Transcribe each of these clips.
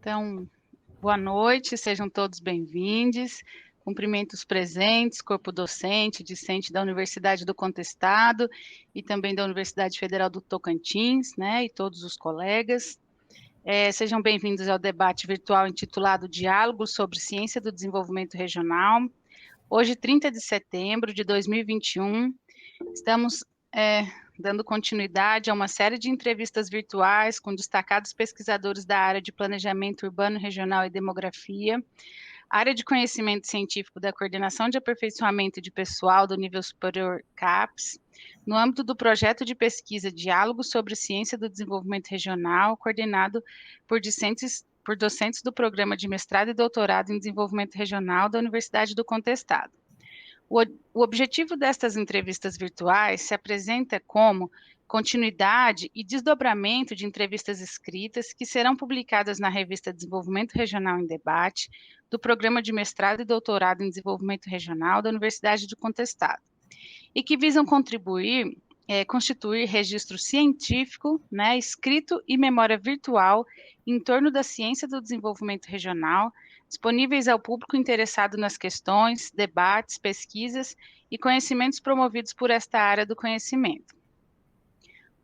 Então, boa noite, sejam todos bem-vindos. Cumprimento os presentes, corpo docente, discente da Universidade do Contestado e também da Universidade Federal do Tocantins, né, e todos os colegas. Sejam bem-vindos ao debate virtual intitulado Diálogo sobre Ciência do Desenvolvimento Regional. Hoje, 30 de setembro de 2021, estamos dando continuidade a uma série de entrevistas virtuais com destacados pesquisadores da área de planejamento urbano, regional e demografia, área de conhecimento científico da coordenação de aperfeiçoamento de pessoal do nível superior CAPES, no âmbito do projeto de pesquisa Diálogo sobre Ciência do Desenvolvimento Regional, coordenado por docentes do programa de mestrado e doutorado em desenvolvimento regional da Universidade do Contestado. O objetivo destas entrevistas virtuais se apresenta como continuidade e desdobramento de entrevistas escritas que serão publicadas na revista Desenvolvimento Regional em Debate, do Programa de Mestrado e Doutorado em Desenvolvimento Regional da Universidade do Contestado, e que visam constituir registro científico, né, escrito e memória virtual em torno da ciência do desenvolvimento regional, disponíveis ao público interessado nas questões, debates, pesquisas e conhecimentos promovidos por esta área do conhecimento.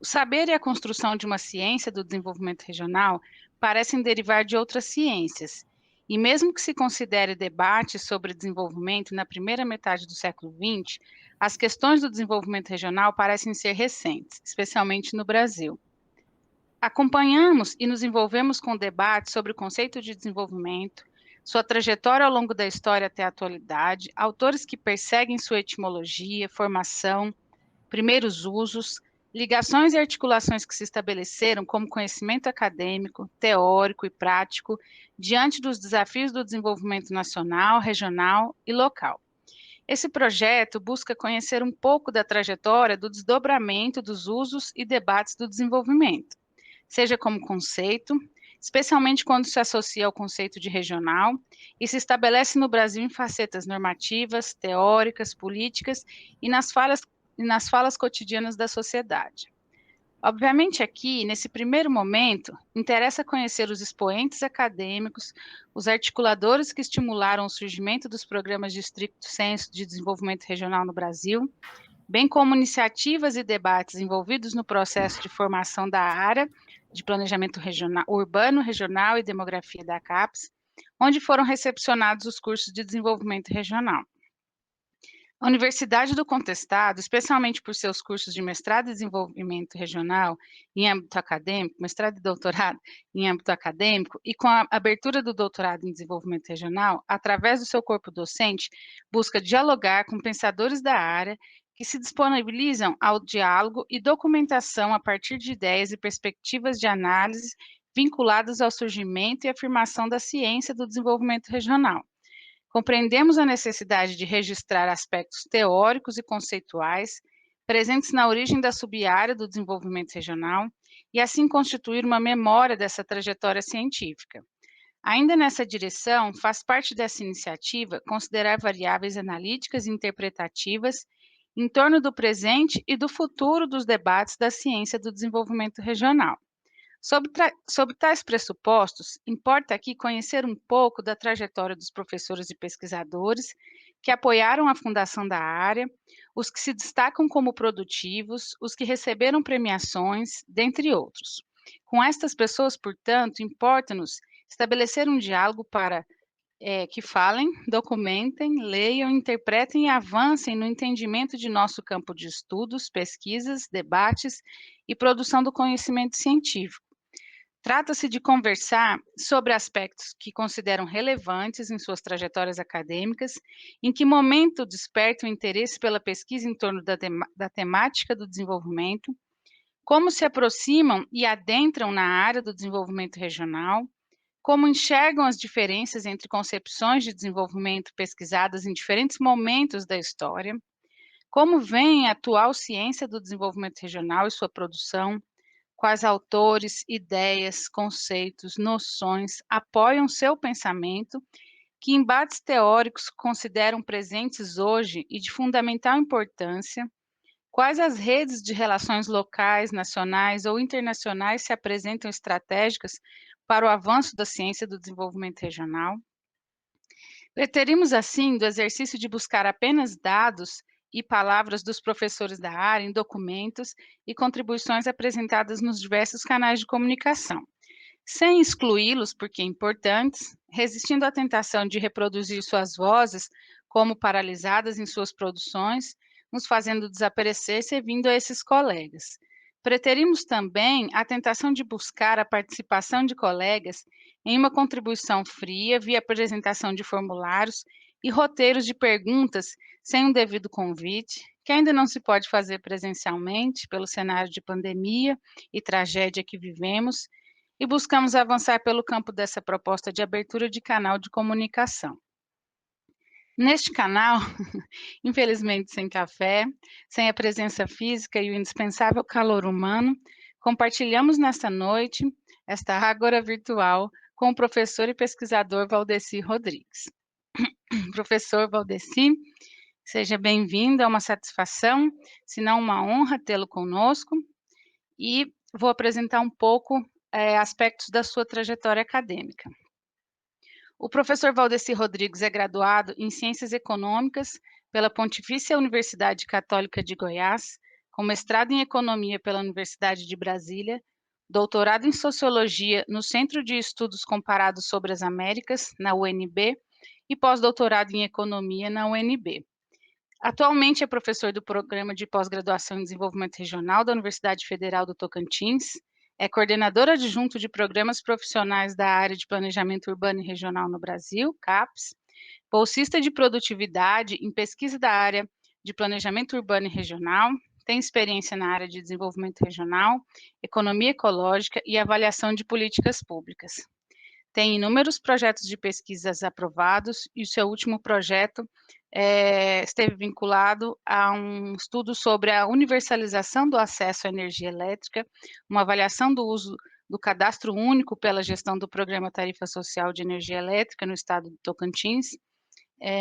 O saber e a construção de uma ciência do desenvolvimento regional parecem derivar de outras ciências, e mesmo que se considere debate sobre desenvolvimento na primeira metade do século XX, as questões do desenvolvimento regional parecem ser recentes, especialmente no Brasil. Acompanhamos e nos envolvemos com debates sobre o conceito de desenvolvimento, sua trajetória ao longo da história até a atualidade, autores que perseguem sua etimologia, formação, primeiros usos, ligações e articulações que se estabeleceram como conhecimento acadêmico, teórico e prático diante dos desafios do desenvolvimento nacional, regional e local. Esse projeto busca conhecer um pouco da trajetória do desdobramento dos usos e debates do desenvolvimento, seja como conceito, especialmente quando se associa ao conceito de regional e se estabelece no Brasil em facetas normativas, teóricas, políticas e nas falas cotidianas da sociedade. Obviamente aqui, nesse primeiro momento, interessa conhecer os expoentes acadêmicos, os articuladores que estimularam o surgimento dos programas de estricto sensu de desenvolvimento regional no Brasil, bem como iniciativas e debates envolvidos no processo de formação da área de planejamento regional, urbano, regional e demografia da CAPES, onde foram recepcionados os cursos de desenvolvimento regional. A Universidade do Contestado, especialmente por seus cursos de mestrado e desenvolvimento regional em âmbito acadêmico, mestrado e doutorado em âmbito acadêmico, e com a abertura do doutorado em desenvolvimento regional, através do seu corpo docente, busca dialogar com pensadores da área que se disponibilizam ao diálogo e documentação a partir de ideias e perspectivas de análise vinculadas ao surgimento e afirmação da ciência do desenvolvimento regional. Compreendemos a necessidade de registrar aspectos teóricos e conceituais presentes na origem da sub-área do desenvolvimento regional e assim constituir uma memória dessa trajetória científica. Ainda nessa direção, faz parte dessa iniciativa considerar variáveis analíticas e interpretativas em torno do presente e do futuro dos debates da ciência do desenvolvimento regional. Sob tais pressupostos, importa aqui conhecer um pouco da trajetória dos professores e pesquisadores que apoiaram a fundação da área, os que se destacam como produtivos, os que receberam premiações, dentre outros. Com estas pessoas, portanto, importa-nos estabelecer um diálogo para que falem, documentem, leiam, interpretem e avancem no entendimento de nosso campo de estudos, pesquisas, debates e produção do conhecimento científico. Trata-se de conversar sobre aspectos que consideram relevantes em suas trajetórias acadêmicas, em que momento despertam interesse pela pesquisa em torno da temática do desenvolvimento, como se aproximam e adentram na área do desenvolvimento regional, como enxergam as diferenças entre concepções de desenvolvimento pesquisadas em diferentes momentos da história, como veem a atual ciência do desenvolvimento regional e sua produção, quais autores, ideias, conceitos, noções apoiam seu pensamento, que embates teóricos consideram presentes hoje e de fundamental importância, Quais as redes de relações locais, nacionais ou internacionais se apresentam estratégicas para o avanço da ciência do desenvolvimento regional? Preterimos, assim, do exercício de buscar apenas dados e palavras dos professores da área em documentos e contribuições apresentadas nos diversos canais de comunicação, sem excluí-los porque importantes, resistindo à tentação de reproduzir suas vozes como paralisadas em suas produções, nos fazendo desaparecer servindo a esses colegas. Preterimos também a tentação de buscar a participação de colegas em uma contribuição fria via apresentação de formulários e roteiros de perguntas sem um devido convite, que ainda não se pode fazer presencialmente pelo cenário de pandemia e tragédia que vivemos, e buscamos avançar pelo campo dessa proposta de abertura de canal de comunicação. Neste canal, infelizmente sem café, sem a presença física e o indispensável calor humano, compartilhamos nesta noite, esta ágora virtual, com o professor e pesquisador Valdeci Rodrigues. Professor Valdeci, seja bem-vindo, é uma satisfação, se não uma honra tê-lo conosco, e vou apresentar um pouco aspectos da sua trajetória acadêmica. O professor Valdeci Rodrigues é graduado em Ciências Econômicas pela Pontifícia Universidade Católica de Goiás, com mestrado em Economia pela Universidade de Brasília, doutorado em Sociologia no Centro de Estudos Comparados sobre as Américas, na UNB, e pós-doutorado em Economia na UNB. Atualmente é professor do Programa de Pós-Graduação em Desenvolvimento Regional da Universidade Federal do Tocantins, é coordenador adjunto de programas profissionais da área de Planejamento Urbano e Regional no Brasil, CAPES, bolsista de produtividade em pesquisa da área de Planejamento Urbano e Regional, tem experiência na área de Desenvolvimento Regional, Economia Ecológica e Avaliação de Políticas Públicas. Tem inúmeros projetos de pesquisas aprovados e o seu último projeto esteve vinculado a um estudo sobre a universalização do acesso à energia elétrica, uma avaliação do uso do cadastro único pela gestão do Programa Tarifa Social de Energia Elétrica no estado de Tocantins,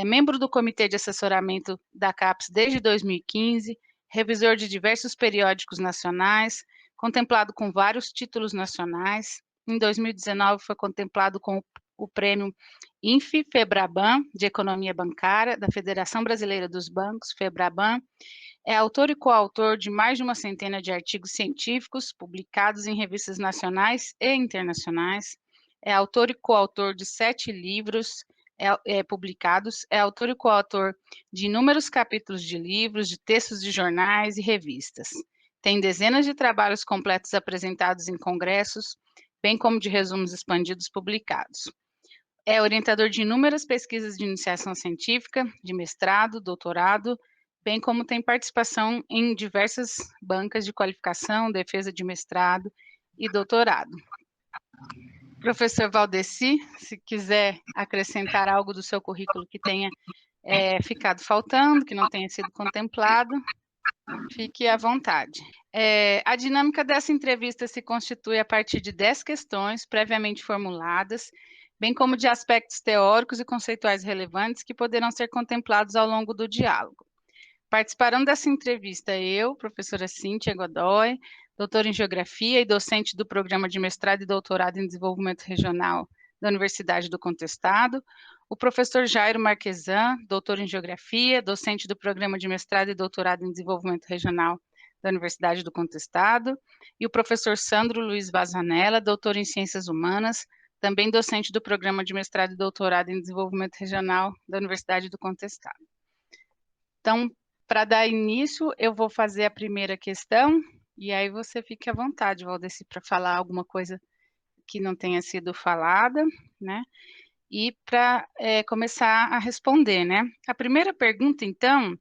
membro do Comitê de Assessoramento da CAPES desde 2015, revisor de diversos periódicos nacionais, contemplado com vários títulos nacionais. Em 2019 foi contemplado com o prêmio INFE-FEBRABAN, de Economia Bancária, da Federação Brasileira dos Bancos, FEBRABAN. É autor e coautor de mais de uma centena de artigos científicos publicados em revistas nacionais e internacionais. É autor e coautor de 7 livros publicados. É autor e coautor de inúmeros capítulos de livros, de textos de jornais e revistas. Tem dezenas de trabalhos completos apresentados em congressos, bem como de resumos expandidos publicados. É orientador de inúmeras pesquisas de iniciação científica, de mestrado, doutorado, bem como tem participação em diversas bancas de qualificação, defesa de mestrado e doutorado. Professor Valdeci, se quiser acrescentar algo do seu currículo que tenha ficado faltando, que não tenha sido contemplado, fique à vontade. A dinâmica dessa entrevista se constitui a partir de 10 questões previamente formuladas, bem como de aspectos teóricos e conceituais relevantes que poderão ser contemplados ao longo do diálogo. Participarão dessa entrevista eu, professora Cíntia Godoy, doutora em Geografia e docente do Programa de Mestrado e Doutorado em Desenvolvimento Regional da Universidade do Contestado, o professor Jairo Marquesan, doutor em Geografia, docente do Programa de Mestrado e Doutorado em Desenvolvimento Regional da Universidade do Contestado, e o professor Sandro Luiz Vazanella, doutor em Ciências Humanas, também docente do Programa de Mestrado e Doutorado em Desenvolvimento Regional da Universidade do Contestado. Então, para dar início, eu vou fazer a primeira questão, e aí você fique à vontade, Valdeci, para falar alguma coisa que não tenha sido falada, né? E para começar a responder, né? A primeira pergunta, então,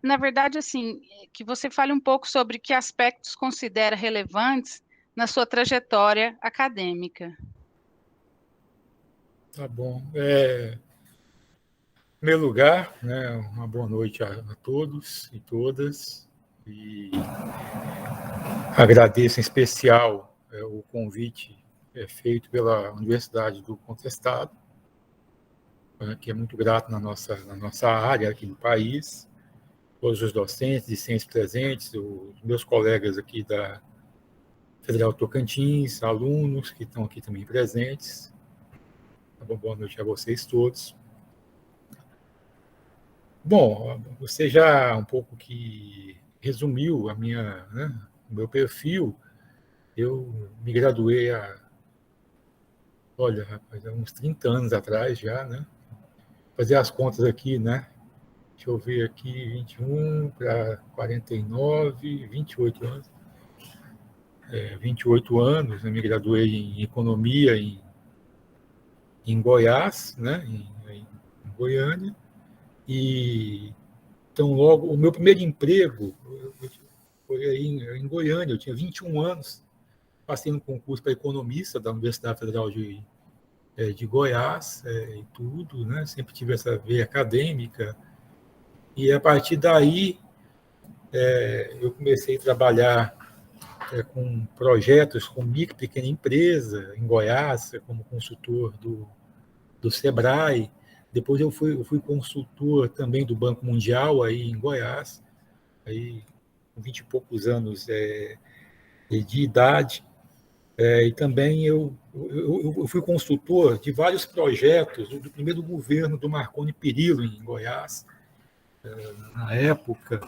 na verdade, assim, que você fale um pouco sobre que aspectos considera relevantes na sua trajetória acadêmica. Tá bom. Em primeiro lugar, né, uma boa noite a todos e todas. E agradeço em especial o convite feito pela Universidade do Contestado, que é muito grato na nossa área aqui no país. todos os docentes, discentes presentes, os meus colegas aqui da Federal Tocantins, alunos que estão aqui também presentes. Tá bom? Boa noite a vocês todos. Bom, você já um pouco que resumiu o meu perfil. Eu me graduei há uns 30 anos atrás já, né? Fazer as contas aqui, né? Deixa eu ver aqui, 21 para 49, 28 anos. 28 anos, eu me graduei em Economia em Goiás, né? Em Goiânia. E então, logo, o meu primeiro emprego foi aí em Goiânia. Eu tinha 21 anos, passei no concurso para economista da Universidade Federal de Goiás e tudo, né? Sempre tive essa veia acadêmica. E a partir daí, eu comecei a trabalhar com projetos com micro e pequena empresa em Goiás, como consultor do Sebrae. Depois eu fui consultor também do Banco Mundial aí em Goiás, aí com 20 e poucos anos de idade. E também eu fui consultor de vários projetos do primeiro governo do Marconi Perillo em Goiás, na época.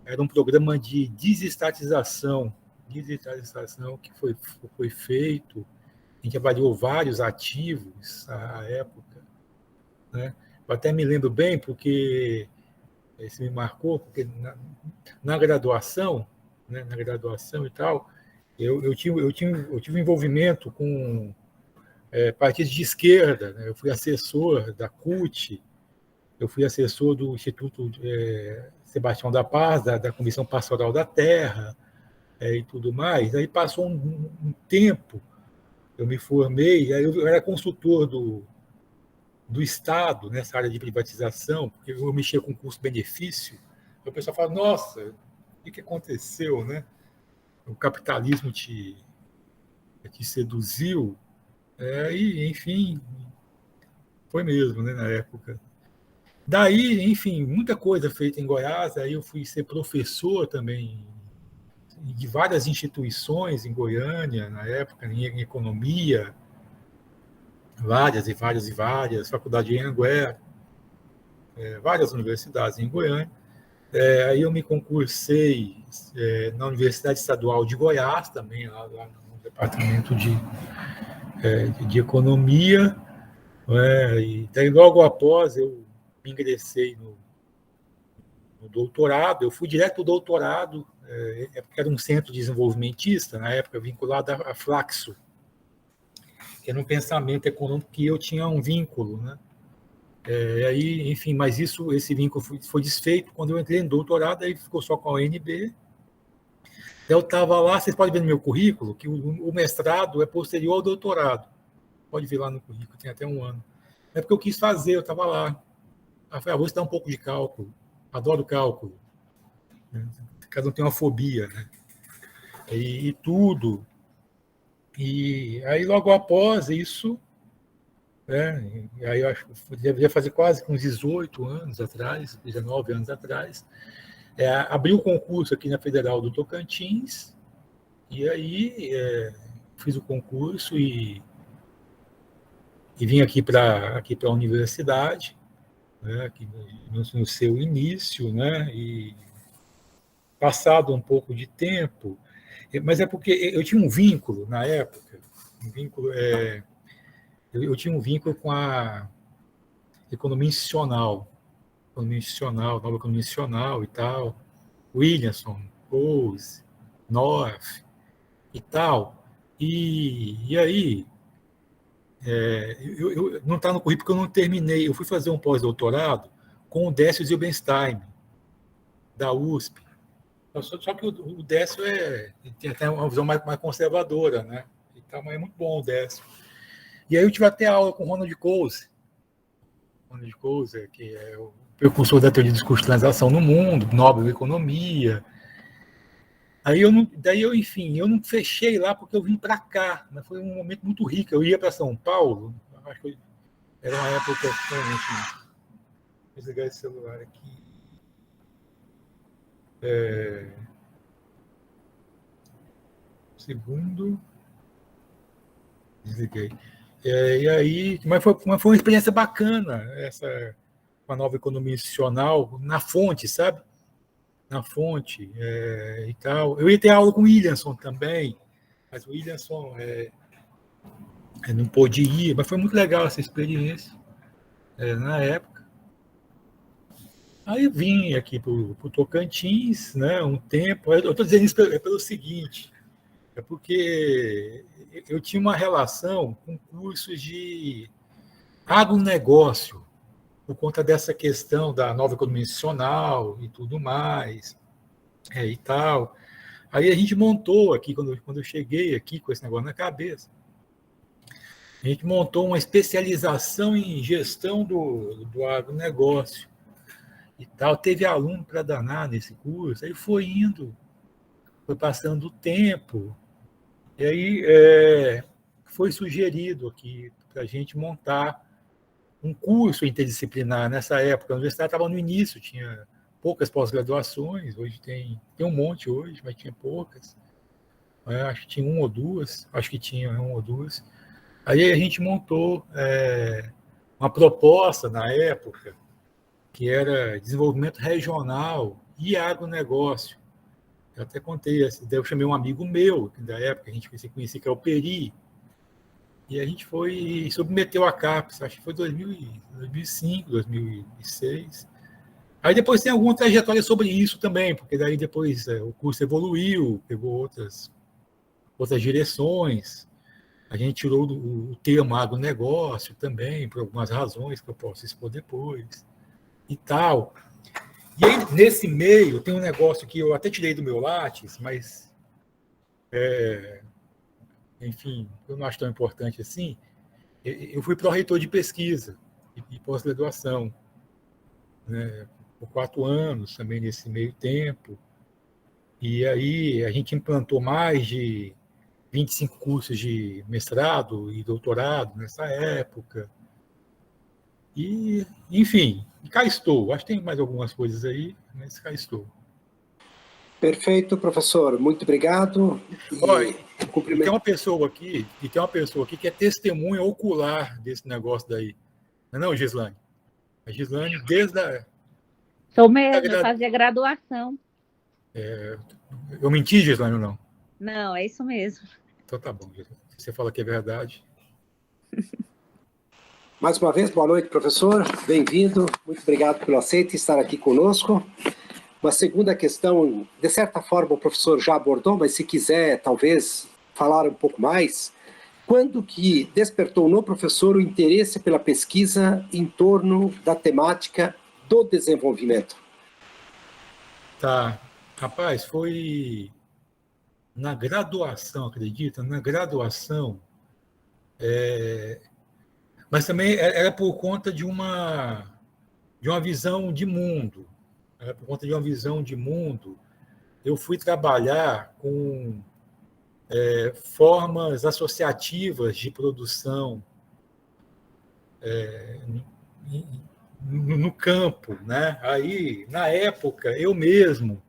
Era um programa de desestatização que foi feito. A gente avaliou vários ativos à época, né? Eu até me lembro bem, porque isso me marcou, porque na graduação, né, e tal, eu tive envolvimento com partidos de esquerda, né? Eu fui assessor da CUT, eu fui assessor do Instituto Sebastião da Paz, da Comissão Pastoral da Terra, e tudo mais. Aí passou um tempo, eu me formei, aí eu era consultor do Estado nessa área de privatização, porque eu mexia com custo-benefício. O pessoal fala, nossa, o que aconteceu, né? O capitalismo te seduziu. E, enfim, foi mesmo, né, na época. Daí, enfim, muita coisa feita em Goiás. Aí eu fui ser professor também de várias instituições em Goiânia, na época, em economia, várias, faculdade em Anguera, várias universidades em Goiânia. Aí eu me concursei na Universidade Estadual de Goiás, também, lá no departamento de economia. E daí, logo após, eu me ingressei no doutorado. Eu fui direto do doutorado, porque era um centro desenvolvimentista, na época, vinculado à Flaxo, que era um pensamento econômico que eu tinha um vínculo, né? Aí, enfim, mas esse vínculo foi desfeito quando eu entrei no doutorado. Aí ficou só com a UNB. Eu estava lá, vocês podem ver no meu currículo que o mestrado é posterior ao doutorado. Pode ver lá no currículo, tem até um ano. É porque eu quis fazer, eu estava lá. Eu falei, vou estudar um pouco de cálculo. Adoro cálculo. Cada um tem uma fobia, né? E tudo. E aí, logo após isso, aí eu acho que deveria fazer quase uns 18 anos atrás, 19 anos atrás, abri o concurso aqui na Federal do Tocantins, e aí fiz o concurso e vim aqui para a universidade, né, aqui no seu início, né, e passado um pouco de tempo, mas é porque eu tinha um vínculo na época, eu tinha um vínculo com a economia institucional, nova economia institucional e tal, Williamson, Coase, North e tal. E aí, eu não está no currículo porque eu não terminei. Eu fui fazer um pós-doutorado com o Décio Zilbenstein, da USP. Só que o Décio tem até uma visão mais conservadora, né? E tal, mas é muito bom o Décio. E aí eu tive até aula com o Ronald Coase, que é o precursor da teoria do discurso de transação no mundo, Nobel Economia. Daí eu, enfim, eu não fechei lá porque eu vim para cá, mas foi um momento muito rico. Eu ia para São Paulo, acho que era uma época desligar esse celular aqui. Segundo. Desliguei. E aí, mas foi uma experiência bacana, essa com a nova economia institucional, na fonte, sabe? Na fonte e tal. Eu ia ter aula com o Williamson também, mas o Williamson não pôde ir, mas foi muito legal essa experiência na época. Aí eu vim aqui para o Tocantins, né, um tempo. Eu estou dizendo isso pelo seguinte, é porque eu tinha uma relação com cursos de agronegócio, por conta dessa questão da nova economia institucional e tudo mais, e tal. Aí a gente montou aqui, quando eu cheguei aqui com esse negócio na cabeça, a gente montou uma especialização em gestão do agronegócio e tal. Teve aluno para danar nesse curso, aí foi indo, foi passando o tempo, e aí foi sugerido aqui para a gente montar um curso interdisciplinar nessa época. A universidade estava no início, tinha poucas pós-graduações, hoje tem um monte hoje, mas tinha poucas. Acho que tinha uma ou duas, Aí a gente montou uma proposta na época que era desenvolvimento regional e agronegócio. Eu até contei, eu chamei um amigo meu, da época a gente conhecia, que é o Peri, e a gente foi e submeteu a CAPES, acho que foi 2005, 2006. Aí depois tem alguma trajetória sobre isso também, porque daí depois o curso evoluiu, pegou outras direções. A gente tirou o termo agronegócio também, por algumas razões que eu posso expor depois e tal. E aí, nesse meio, tem um negócio que eu até tirei do meu Lattes, mas, enfim, eu não acho tão importante assim. Eu fui pró-reitor de pesquisa e pós-graduação, né, por 4 anos também nesse meio tempo. E aí a gente implantou mais de 25 cursos de mestrado e doutorado nessa época. E, enfim, cá estou. Acho que tem mais algumas coisas aí, mas cá estou. Perfeito, professor. Muito obrigado. E tem uma pessoa aqui que é testemunha ocular desse negócio daí. Não, Gislane? A Gislane, desde a... Sou mesmo, eu fazia graduação. Eu menti, Gislane, ou não? Não, é isso mesmo. Então tá bom, Gislane. Você fala que é verdade. Mais uma vez, boa noite, professor. Bem-vindo. Muito obrigado pelo aceite estar aqui conosco. Uma segunda questão, de certa forma o professor já abordou, mas se quiser, talvez, falar um pouco mais. Quando que despertou no professor o interesse pela pesquisa em torno da temática do desenvolvimento? Tá. Rapaz, foi na graduação, acredita? Na graduação. Mas também era por conta de uma visão de mundo. Era por conta de uma visão de mundo. Eu fui trabalhar com formas associativas de produção no campo, né? Aí, na época, eu mesmo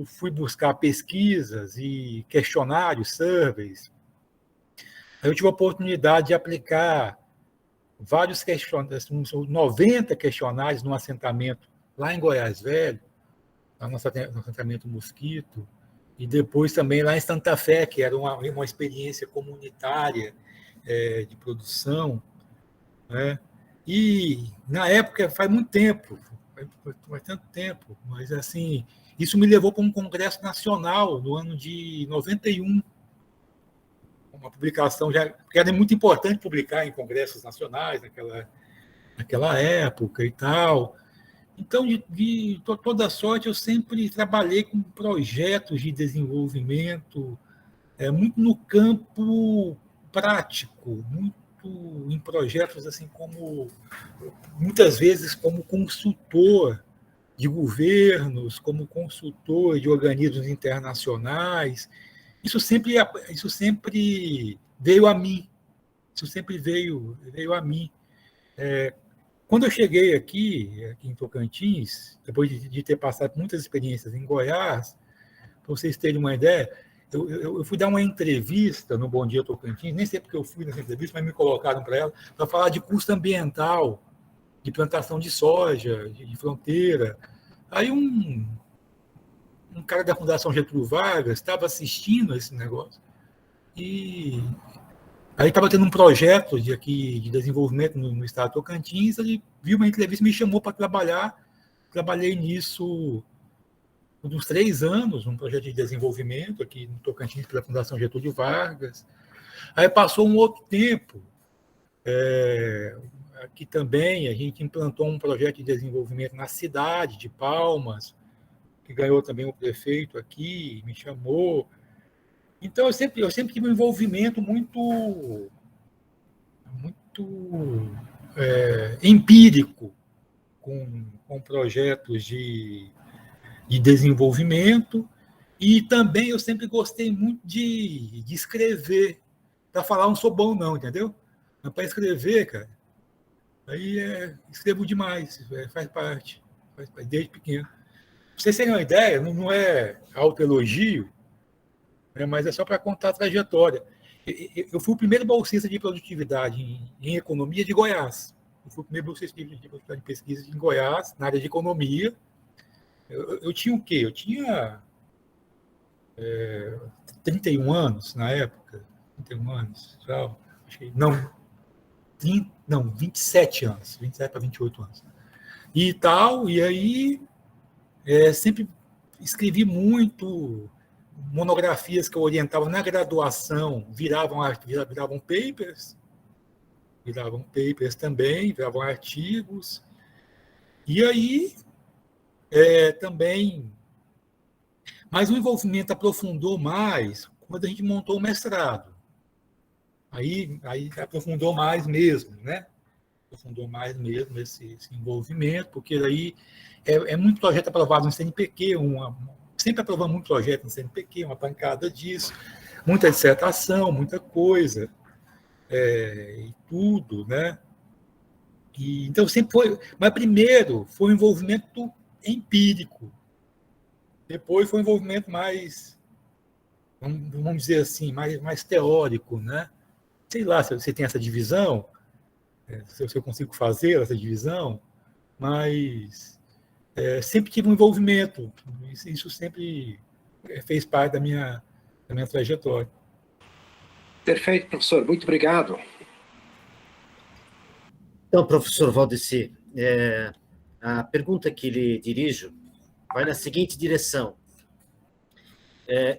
fui buscar pesquisas e questionários, surveys. Eu tive a oportunidade de aplicar vários questionários, 90 questionários num assentamento lá em Goiás Velho, no assentamento Mosquito, e depois também lá em Santa Fé, que era uma experiência comunitária de produção, né? E na época, faz muito tempo, faz tanto tempo, mas assim, isso me levou para um congresso nacional no ano de 91, uma publicação porque era muito importante publicar em congressos nacionais naquela época e tal. Então, de toda sorte, eu sempre trabalhei com projetos de desenvolvimento, muito no campo prático, muito em projetos assim como, muitas vezes, como consultor de governos, como consultor de organismos internacionais. Isso sempre veio a mim. Isso sempre veio a mim. Quando eu cheguei aqui em Tocantins, depois de ter passado muitas experiências em Goiás, para vocês terem uma ideia, eu fui dar uma entrevista no Bom Dia Tocantins, nem sei porque eu fui nessa entrevista, mas me colocaram para ela, para falar de custo ambiental, de plantação de soja, de fronteira. Aí um cara da Fundação Getúlio Vargas estava assistindo esse negócio e aí estava tendo um projeto de desenvolvimento no estado de Tocantins, ele viu uma entrevista e me chamou para trabalhar. Trabalhei nisso por uns 3 anos, um projeto de desenvolvimento aqui no Tocantins pela Fundação Getúlio Vargas. Aí passou um outro tempo, aqui também a gente implantou um projeto de desenvolvimento na cidade de Palmas, que ganhou também o prefeito aqui, me chamou. Então, eu sempre tive um envolvimento muito empírico com projetos de desenvolvimento, e também eu sempre gostei muito de escrever. Para falar, não sou bom, não, entendeu? Mas para escrever, cara, aí escrevo demais, faz parte, desde pequeno. Pra vocês terem uma ideia, não é autoelogio, mas é só para contar a trajetória. Eu fui o primeiro bolsista de produtividade em economia de Goiás. Eu fui o primeiro bolsista de produtividade de pesquisa em Goiás, na área de economia. Eu tinha o quê? Eu tinha 31 anos na época. 31 anos. Não, 27 anos. 27 para 28 anos. E tal, e aí sempre escrevi muito. Monografias que eu orientava na graduação viravam papers, também, viravam artigos. E aí também, mas o envolvimento aprofundou mais quando a gente montou o mestrado. Aí aprofundou mais mesmo, né? Aprofundou mais mesmo esse envolvimento, porque aí muito projeto aprovado no CNPq, sempre aprovamos muito projeto no CNPq, uma pancada disso, muita dissertação, muita coisa, e tudo, né? Então, sempre foi... Mas primeiro foi um envolvimento empírico, depois foi um envolvimento mais, vamos dizer assim, mais teórico, né? Sei lá se você tem essa divisão, se eu consigo fazer essa divisão, mas... sempre tive um envolvimento, isso sempre fez parte da minha trajetória. Perfeito, professor, muito obrigado. Então, professor Valdeci, a pergunta que lhe dirijo vai na seguinte direção.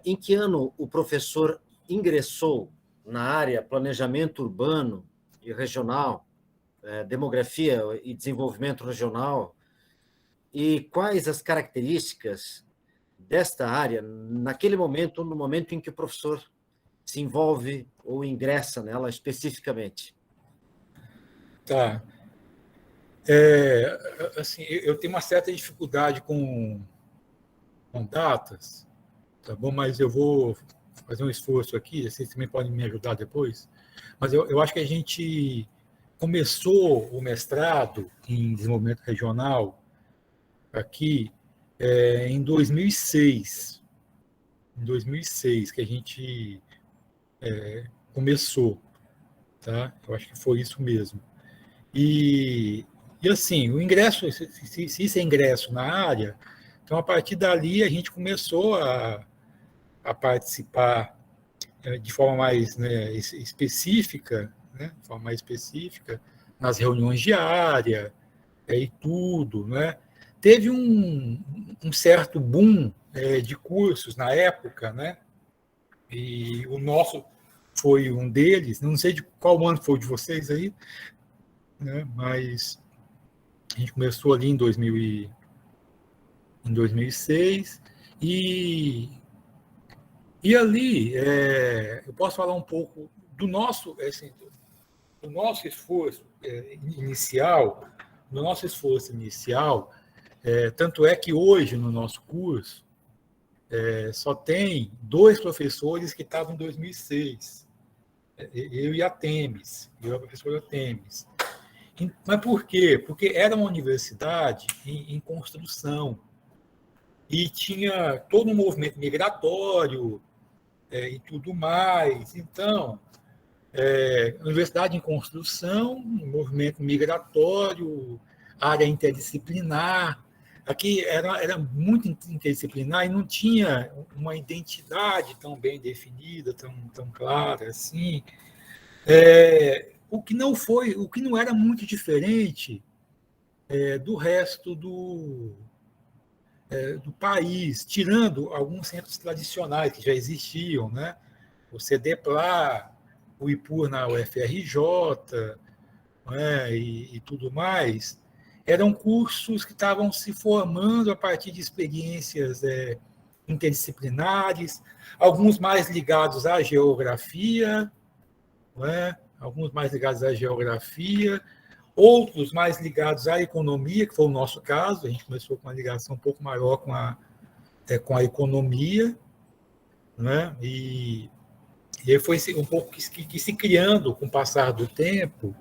Em que ano o professor ingressou na área planejamento urbano e regional, demografia e desenvolvimento regional, e quais as características desta área naquele momento, no momento em que o professor se envolve ou ingressa nela especificamente? Tá. Assim, eu tenho uma certa dificuldade com datas, tá bom? Mas eu vou fazer um esforço aqui, vocês também podem me ajudar depois, mas eu acho que a gente começou o mestrado em desenvolvimento regional aqui em 2006. Em 2006 que a gente começou, tá? Eu acho que foi isso mesmo. E assim, o ingresso, se isso é ingresso na área, então a partir dali a gente começou a participar de forma mais específica, né? De forma mais específica, nas reuniões de área e tudo, né? Teve um certo boom de cursos na época, né? E o nosso foi um deles, não sei de qual ano foi o de vocês aí, né? Mas a gente começou ali em 2006 e ali eu posso falar um pouco do nosso esforço inicial, tanto é que hoje no nosso curso só tem 2 professores que estavam em 2006, eu e a professora Temes. Mas por quê? Porque era uma universidade em construção e tinha todo um movimento migratório e tudo mais. Então, universidade em construção, um movimento migratório, área interdisciplinar. Aqui era muito interdisciplinar e não tinha uma identidade tão bem definida, tão clara assim. O que não era muito diferente do resto do país, tirando alguns centros tradicionais que já existiam, né? O CDPLA, o IPUR na UFRJ, né? E tudo mais, eram cursos que estavam se formando a partir de experiências interdisciplinares, alguns mais ligados à geografia, né? Alguns mais ligados à geografia, outros mais ligados à economia, que foi o nosso caso. A gente começou com uma ligação um pouco maior com a economia, né? E aí foi um pouco que se criando, com o passar do tempo,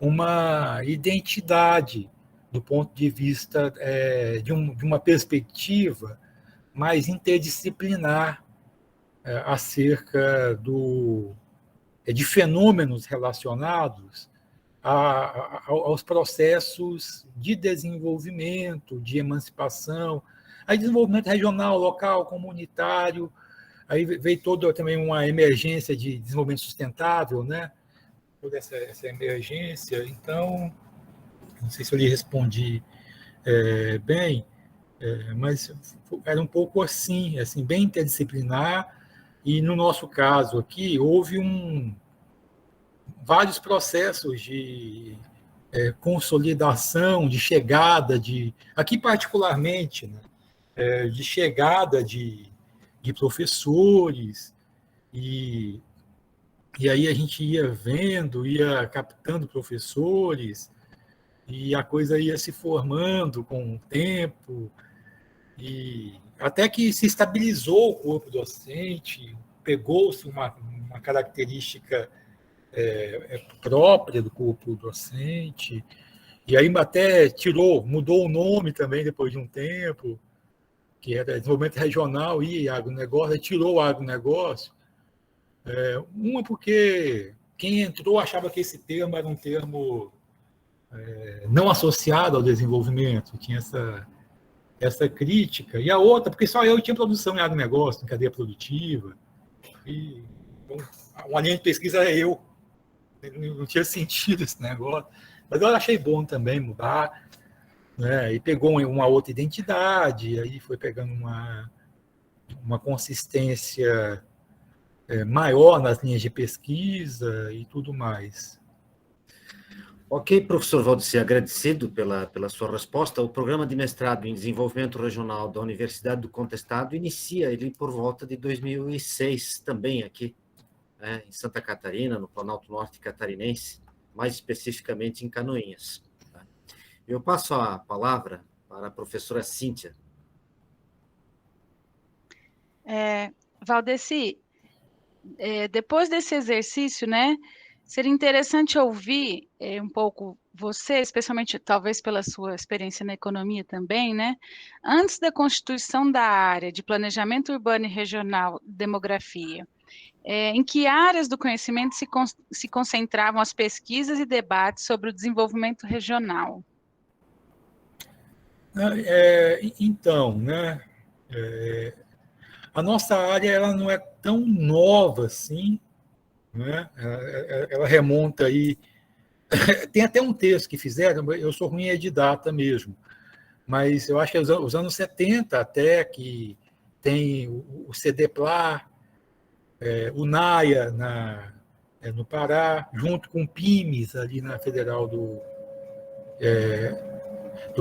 uma identidade do ponto de vista de uma perspectiva mais interdisciplinar acerca de fenômenos relacionados aos processos de desenvolvimento, de emancipação, aí desenvolvimento regional, local, comunitário. Aí veio toda também uma emergência de desenvolvimento sustentável, né? Toda essa emergência. Então, não sei se eu lhe respondi bem, mas era um pouco assim, bem interdisciplinar. E no nosso caso aqui houve vários processos de consolidação, de chegada, aqui particularmente, né, de chegada de professores, e aí a gente ia vendo, ia captando professores, e a coisa ia se formando com o tempo, e até que se estabilizou o corpo docente, pegou-se uma característica própria do corpo docente, e aí até mudou o nome também depois de um tempo, que era desenvolvimento regional e agronegócio, tirou o agronegócio. Uma porque quem entrou achava que esse termo era um termo não associado ao desenvolvimento, tinha essa crítica, e a outra porque só eu tinha produção em agronegócio, em cadeia produtiva, e então, uma linha de pesquisa era eu, não tinha sentido esse negócio, mas eu achei bom também mudar, né? E pegou uma outra identidade, aí foi pegando uma consistência maior nas linhas de pesquisa e tudo mais. Ok, professor Valdeci, agradecido pela sua resposta. O programa de mestrado em desenvolvimento regional da Universidade do Contestado inicia ele por volta de 2006, também aqui, em Santa Catarina, no Planalto Norte catarinense, mais especificamente em Canoinhas. Eu passo a palavra para a professora Cíntia. Valdeci, depois desse exercício, né, seria interessante ouvir um pouco você, especialmente talvez pela sua experiência na economia também, né, antes da constituição da área de planejamento urbano e regional, demografia, em que áreas do conhecimento se concentravam as pesquisas e debates sobre o desenvolvimento regional? Então, né, a nossa área ela não é tão nova assim, né? Ela remonta aí. Tem até um texto que fizeram, eu sou ruim de data mesmo, mas eu acho que é os anos 70 até, que tem o CDPLA, o NAIA no Pará, junto com o PIMES ali na Federal do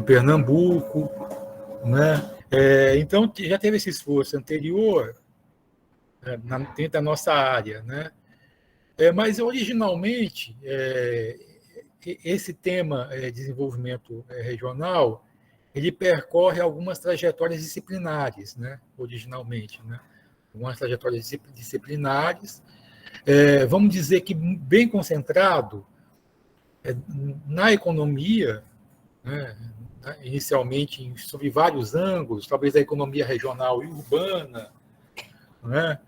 Pernambuco, né? Então, já teve esse esforço anterior dentro da nossa área, né? Mas, originalmente, esse tema de desenvolvimento regional, ele percorre algumas trajetórias disciplinares, né? Originalmente, né? Algumas trajetórias disciplinares, vamos dizer que bem concentrado na economia, né, inicialmente sobre vários ângulos, talvez a economia regional e urbana, né,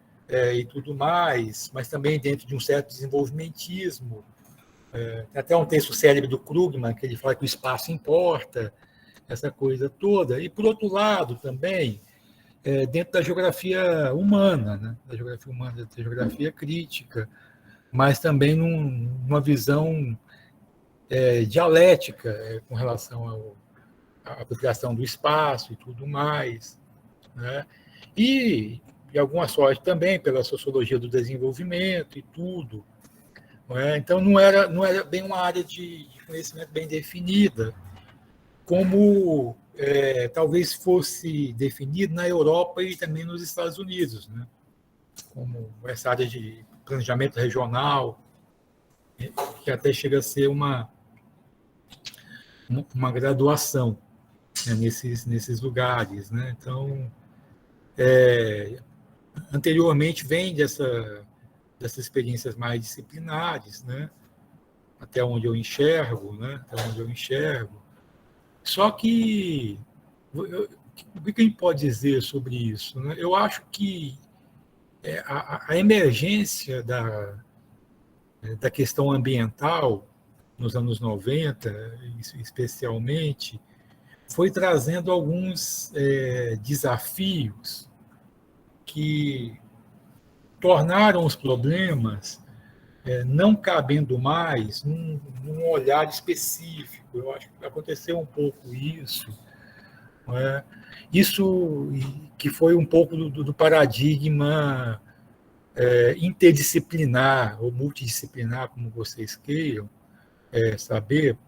e tudo mais, mas também dentro de um certo desenvolvimentismo. Tem até um texto célebre do Krugman, que ele fala que o espaço importa, essa coisa toda. E, por outro lado, também, dentro da geografia humana, né, da geografia crítica, mas também numa visão dialética com relação à aplicação do espaço e tudo mais, né? E alguma sorte também pela sociologia do desenvolvimento e tudo. Não é? Então, não era bem uma área de conhecimento bem definida, como talvez fosse definido na Europa e também nos Estados Unidos, né? Como essa área de planejamento regional, que até chega a ser uma graduação, né, nesses lugares, né? Então, anteriormente vem dessas experiências mais disciplinares, né? Até onde eu enxergo, né? Só que o que a gente pode dizer sobre isso, né? Eu acho que a emergência da questão ambiental nos anos 90, especialmente, foi trazendo alguns desafios que tornaram os problemas não cabendo mais num olhar específico. Eu acho que aconteceu um pouco isso. Não é? Isso que foi um pouco do paradigma interdisciplinar ou multidisciplinar, como vocês queiram saber,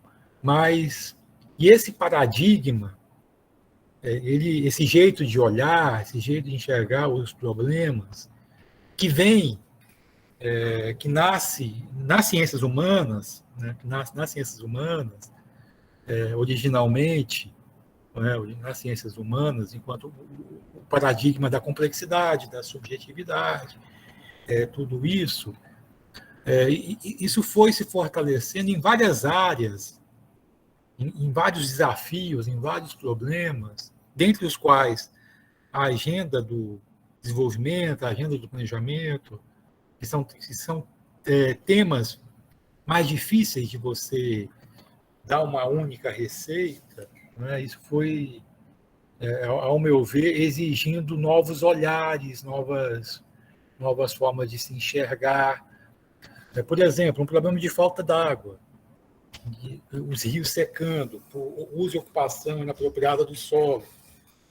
mas esse paradigma, esse jeito de olhar, esse jeito de enxergar os problemas, que nasce nas ciências humanas, né, originalmente, nas ciências humanas, enquanto o paradigma da complexidade, da subjetividade, tudo isso, isso foi se fortalecendo em várias áreas, em vários desafios, em vários problemas, dentre os quais a agenda do desenvolvimento, a agenda do planejamento, que são temas mais difíceis de você dar uma única receita, né? Isso foi, ao meu ver, exigindo novos olhares, novas formas de se enxergar. Por exemplo, um problema de falta d'água, os rios secando, por uso e ocupação inapropriada do solo.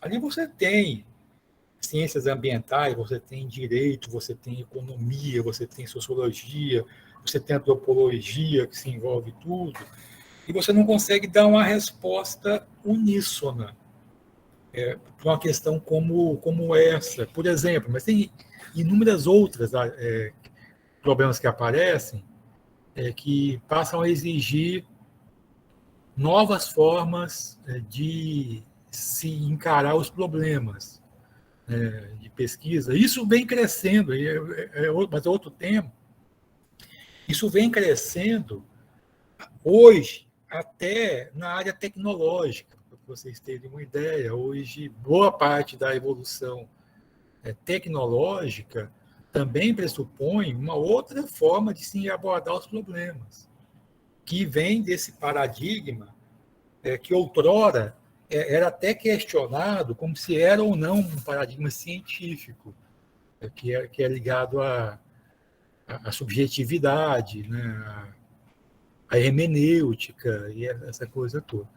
Ali você tem ciências ambientais, você tem direito, você tem economia, você tem sociologia, você tem antropologia, que se envolve tudo, e você não consegue dar uma resposta uníssona para uma questão como essa, por exemplo. Mas tem inúmeras outras problemas que aparecem que passam a exigir novas formas de se encarar os problemas de pesquisa. Isso vem crescendo, mas é outro tema. Isso vem crescendo hoje até na área tecnológica, para vocês terem uma ideia. Hoje, boa parte da evolução tecnológica também pressupõe uma outra forma de se abordar os problemas, que vem desse paradigma que outrora era até questionado como se era ou não um paradigma científico, que é ligado à subjetividade, né, à hermenêutica e essa coisa toda.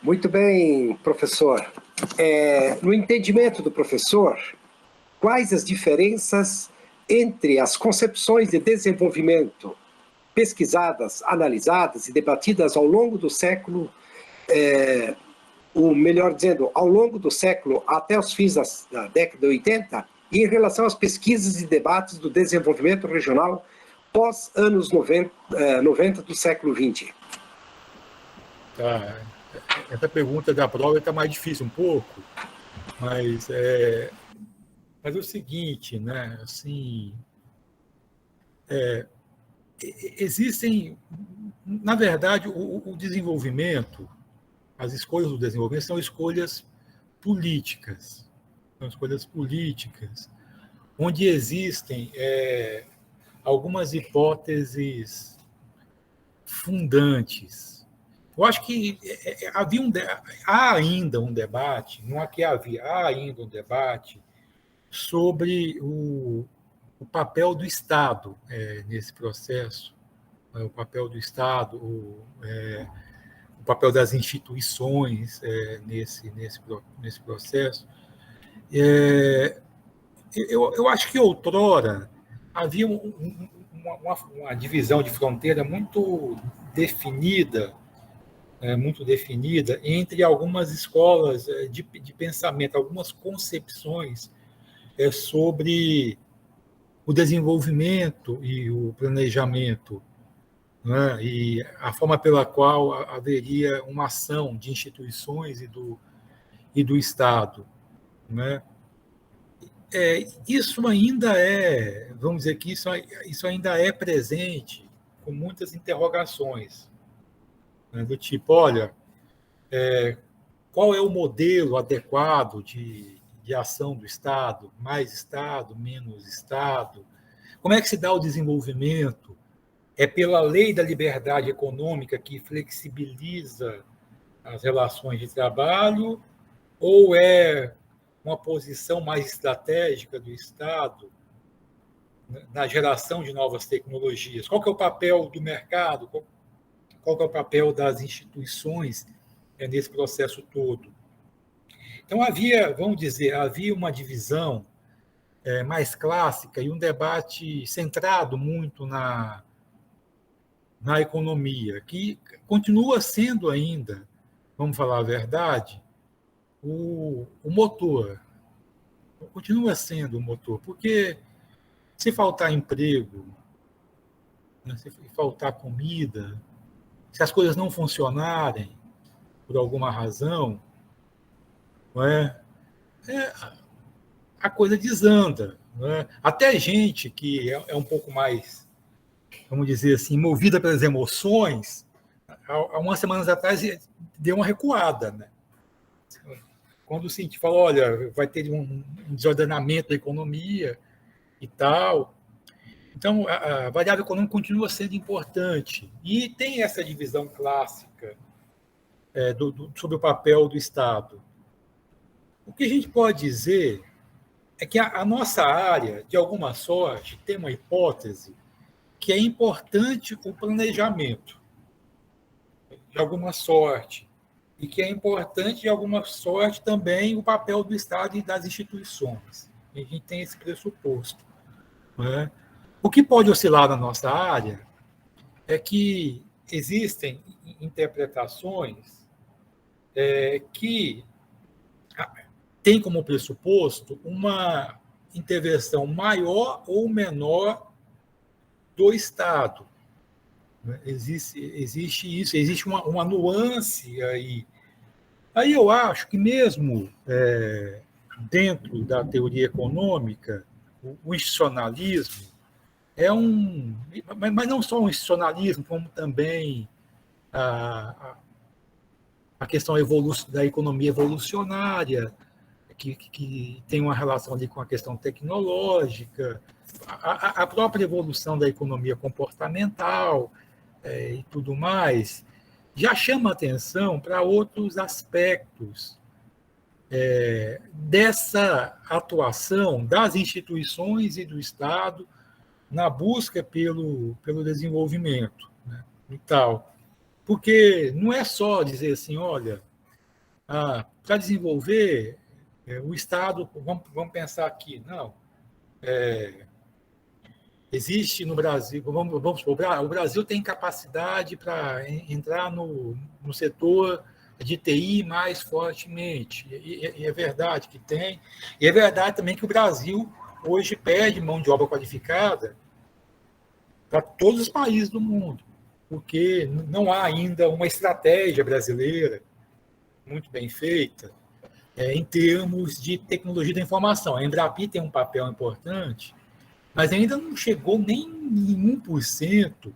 Muito bem, professor. No entendimento do professor, quais as diferenças entre as concepções de desenvolvimento pesquisadas, analisadas e debatidas ao longo do século, melhor dizendo, ao longo do século até os fins da década de 80, e em relação às pesquisas e debates do desenvolvimento regional pós anos 90 do século XX? Tá. Essa pergunta da prova está mais difícil um pouco, mas é o seguinte, né? Assim, existem, na verdade, o desenvolvimento, as escolhas do desenvolvimento são escolhas políticas. São escolhas políticas, onde existem algumas hipóteses fundantes. Eu acho que há ainda um debate, não é que há ainda um debate sobre o papel do Estado nesse processo, o papel do Estado, o papel das instituições nesse processo. Eu acho que outrora havia uma divisão de fronteira muito definida entre algumas escolas de pensamento, algumas concepções sobre o desenvolvimento e o planejamento, né? E a forma pela qual haveria uma ação de instituições e do Estado, né? Isso ainda vamos dizer que isso ainda é presente com muitas interrogações, né? Do tipo, olha, qual é o modelo adequado de ação do Estado? Mais Estado, menos Estado? Como é que se dá o desenvolvimento? É pela lei da liberdade econômica que flexibiliza as relações de trabalho ou é uma posição mais estratégica do Estado na geração de novas tecnologias? Qual que é o papel do mercado? Qual que é o papel das instituições nesse processo todo? Então, havia uma divisão mais clássica e um debate centrado muito na economia, que continua sendo ainda, vamos falar a verdade, o motor. Continua sendo o motor, porque se faltar emprego, né, se faltar comida, se as coisas não funcionarem por alguma razão, não a coisa desanda. Não é? Até gente que é um pouco mais, vamos dizer assim, movida pelas emoções, há umas semanas atrás deu uma recuada, né? Quando o cientista falou, olha, vai ter um desordenamento da economia e tal. Então, a variável econômica continua sendo importante. E tem essa divisão clássica sobre o papel do Estado. O que a gente pode dizer é que a nossa área, de alguma sorte, tem uma hipótese que é importante o planejamento, de alguma sorte, e que é importante, de alguma sorte, também o papel do Estado e das instituições. A gente tem esse pressuposto. Né? O que pode oscilar na nossa área é que existem interpretações que têm como pressuposto uma intervenção maior ou menor do Estado. Existe isso, existe uma nuance aí. Aí eu acho que mesmo dentro da teoria econômica, o institucionalismo mas não só um institucionalismo, como também a questão da economia evolucionária, que tem uma relação ali com a questão tecnológica, a própria evolução da economia comportamental e tudo mais, já chama atenção para outros aspectos dessa atuação das instituições e do Estado na busca pelo desenvolvimento, né, e tal. Porque não é só dizer assim, olha, para desenvolver o Estado, vamos pensar aqui, não. Existe no Brasil, vamos supor, o Brasil tem capacidade para entrar no setor de TI mais fortemente, e é verdade que tem, e é verdade também que o Brasil hoje perde mão de obra qualificada para todos os países do mundo, porque não há ainda uma estratégia brasileira muito bem feita em termos de tecnologia da informação. A Embrapi tem um papel importante mas ainda não chegou nem em 1%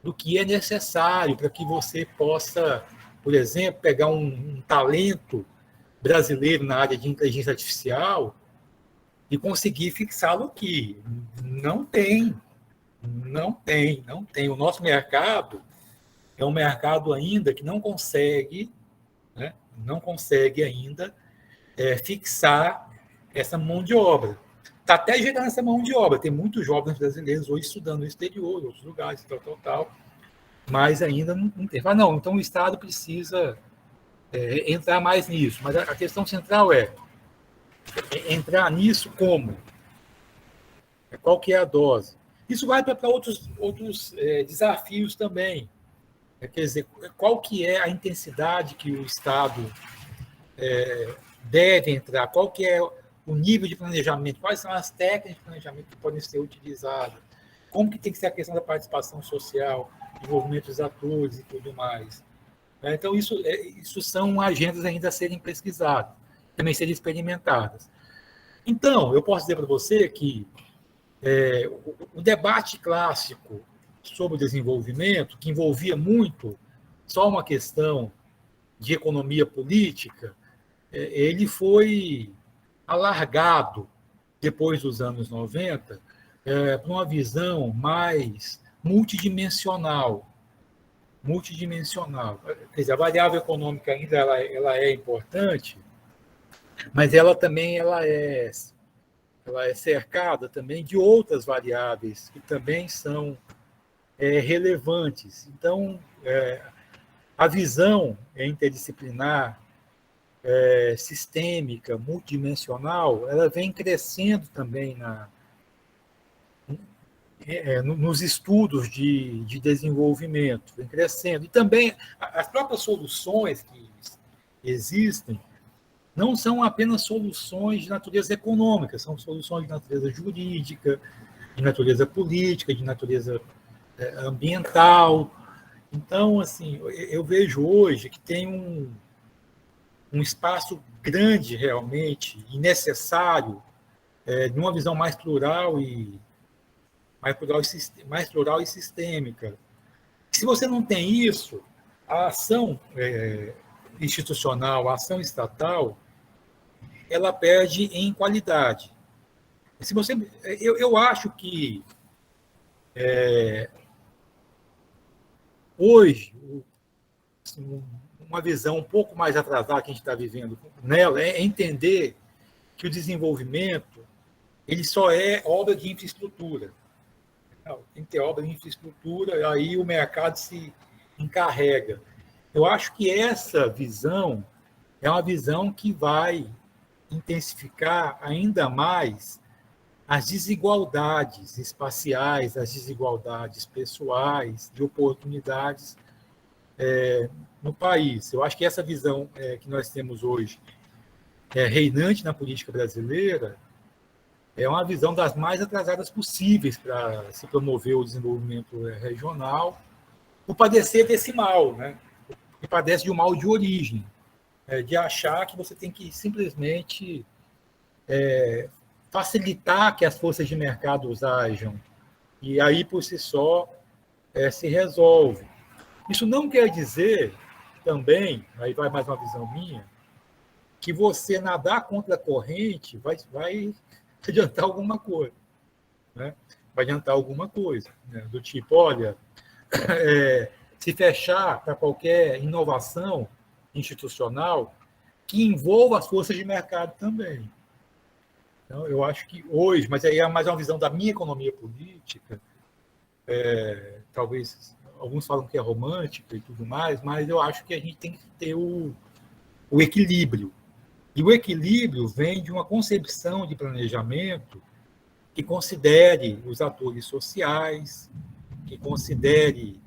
do que é necessário para que você possa, por exemplo, pegar um talento brasileiro na área de inteligência artificial e conseguir fixá-lo aqui. Não tem. O nosso mercado é um mercado ainda que não consegue, né, ainda fixar essa mão de obra. Está até gerando essa mão de obra. Tem muitos jovens brasileiros hoje estudando no exterior, em outros lugares, tal, mas ainda não tem. Mas não, então o Estado precisa entrar mais nisso. Mas a questão central é entrar nisso como? Qual que é a dose? Isso vai para outros desafios também. Quer dizer, qual que é a intensidade que o Estado deve entrar? Qual que é o nível de planejamento? Quais são as técnicas de planejamento que podem ser utilizadas? Como que tem que ser a questão da participação social, envolvimento dos atores e tudo mais? Então, isso são agendas ainda a serem pesquisadas, também serem experimentadas. Então, eu posso dizer para você que o debate clássico sobre o desenvolvimento, que envolvia muito só uma questão de economia política, ele foi alargado depois dos anos 90 para uma visão mais multidimensional. Quer dizer, a variável econômica ainda ela é importante, mas ela também ela é cercada também de outras variáveis que também são relevantes. Então, a visão interdisciplinar, sistêmica, multidimensional, ela vem crescendo também nos estudos de desenvolvimento, vem crescendo. E também as próprias soluções que existem não são apenas soluções de natureza econômica, são soluções de natureza jurídica, de natureza política, de natureza ambiental. Então, assim, eu vejo hoje que tem um espaço grande realmente e necessário de uma visão mais plural e sistêmica. Se você não tem isso, a ação institucional, a ação estatal, ela perde em qualidade. Eu acho que hoje uma visão um pouco mais atrasada que a gente está vivendo nela é entender que o desenvolvimento ele só é obra de infraestrutura. Tem que ter obra de infraestrutura, aí o mercado se encarrega. Eu acho que essa visão é uma visão que vai intensificar ainda mais as desigualdades espaciais, as desigualdades pessoais, de oportunidades no país. Eu acho que essa visão que nós temos hoje, reinante na política brasileira, é uma visão das mais atrasadas possíveis para se promover o desenvolvimento regional, por padecer desse mal, né? Que padece de um mal de origem, de achar que você tem que simplesmente facilitar que as forças de mercado ajam, e aí, por si só, se resolve. Isso não quer dizer, também, aí vai mais uma visão minha, que você nadar contra a corrente vai adiantar alguma coisa. Né? Vai adiantar alguma coisa. Né? Do tipo, olha, se fechar para qualquer inovação institucional que envolva as forças de mercado também. Então, eu acho que hoje, mas aí é mais uma visão da minha economia política, talvez alguns falam que é romântica e tudo mais, mas eu acho que a gente tem que ter o equilíbrio. E o equilíbrio vem de uma concepção de planejamento que considere os atores sociais, que considere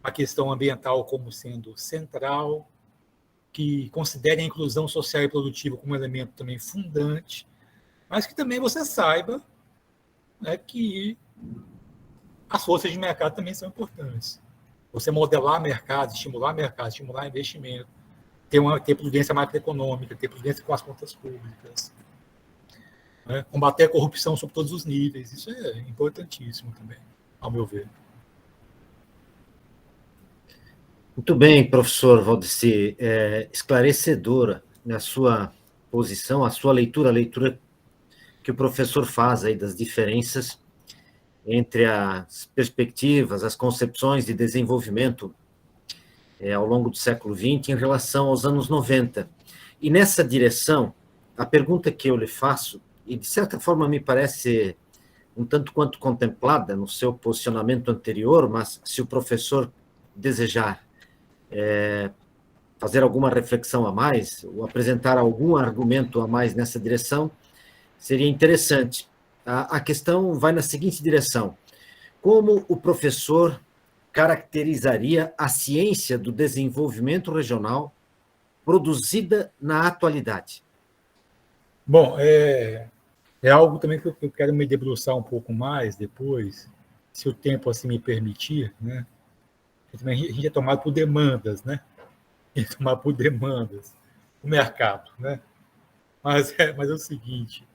a questão ambiental como sendo central, que considere a inclusão social e produtiva como elemento também fundante, mas que também você saiba, né, que as forças de mercado também são importantes. Você modelar mercado, estimular investimento, ter prudência macroeconômica, ter prudência com as contas públicas. né? Combater a corrupção sobre todos os níveis. Isso é importantíssimo também, ao meu ver. Muito bem, professor Valdeci, esclarecedora a sua posição, a sua leitura, a leitura que o professor faz aí das diferenças entre as perspectivas, as concepções de desenvolvimento ao longo do século XX em relação aos anos 90. E nessa direção, a pergunta que eu lhe faço, e de certa forma me parece um tanto quanto contemplada no seu posicionamento anterior, mas se o professor desejar fazer alguma reflexão a mais, ou apresentar algum argumento a mais nessa direção, seria interessante. A questão vai na seguinte direção: como o professor caracterizaria a ciência do desenvolvimento regional produzida na atualidade? Bom, é algo também que eu quero me debruçar um pouco mais depois, se o tempo assim me permitir, né? A gente é tomado por demandas, né? É tomado por demandas, o mercado, né? Mas é o seguinte,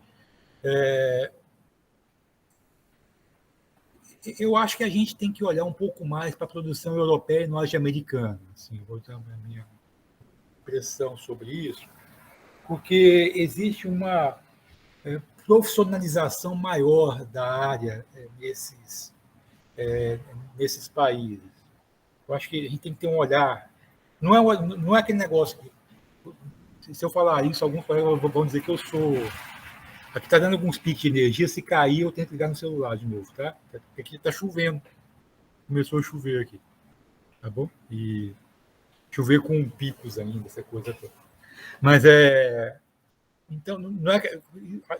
eu acho que a gente tem que olhar um pouco mais para a produção europeia e norte-americana. Assim, vou dar a minha impressão sobre isso, porque existe uma profissionalização maior da área nesses países. Eu acho que a gente tem que ter um olhar. Não é aquele negócio que, se eu falar isso, alguns vão dizer que eu sou. Aqui está dando alguns picos de energia, se cair, eu tenho que ligar no celular de novo, tá? Porque aqui está chovendo. Começou a chover aqui. Tá bom? E chover com picos ainda, essa coisa toda. Mas então, não é,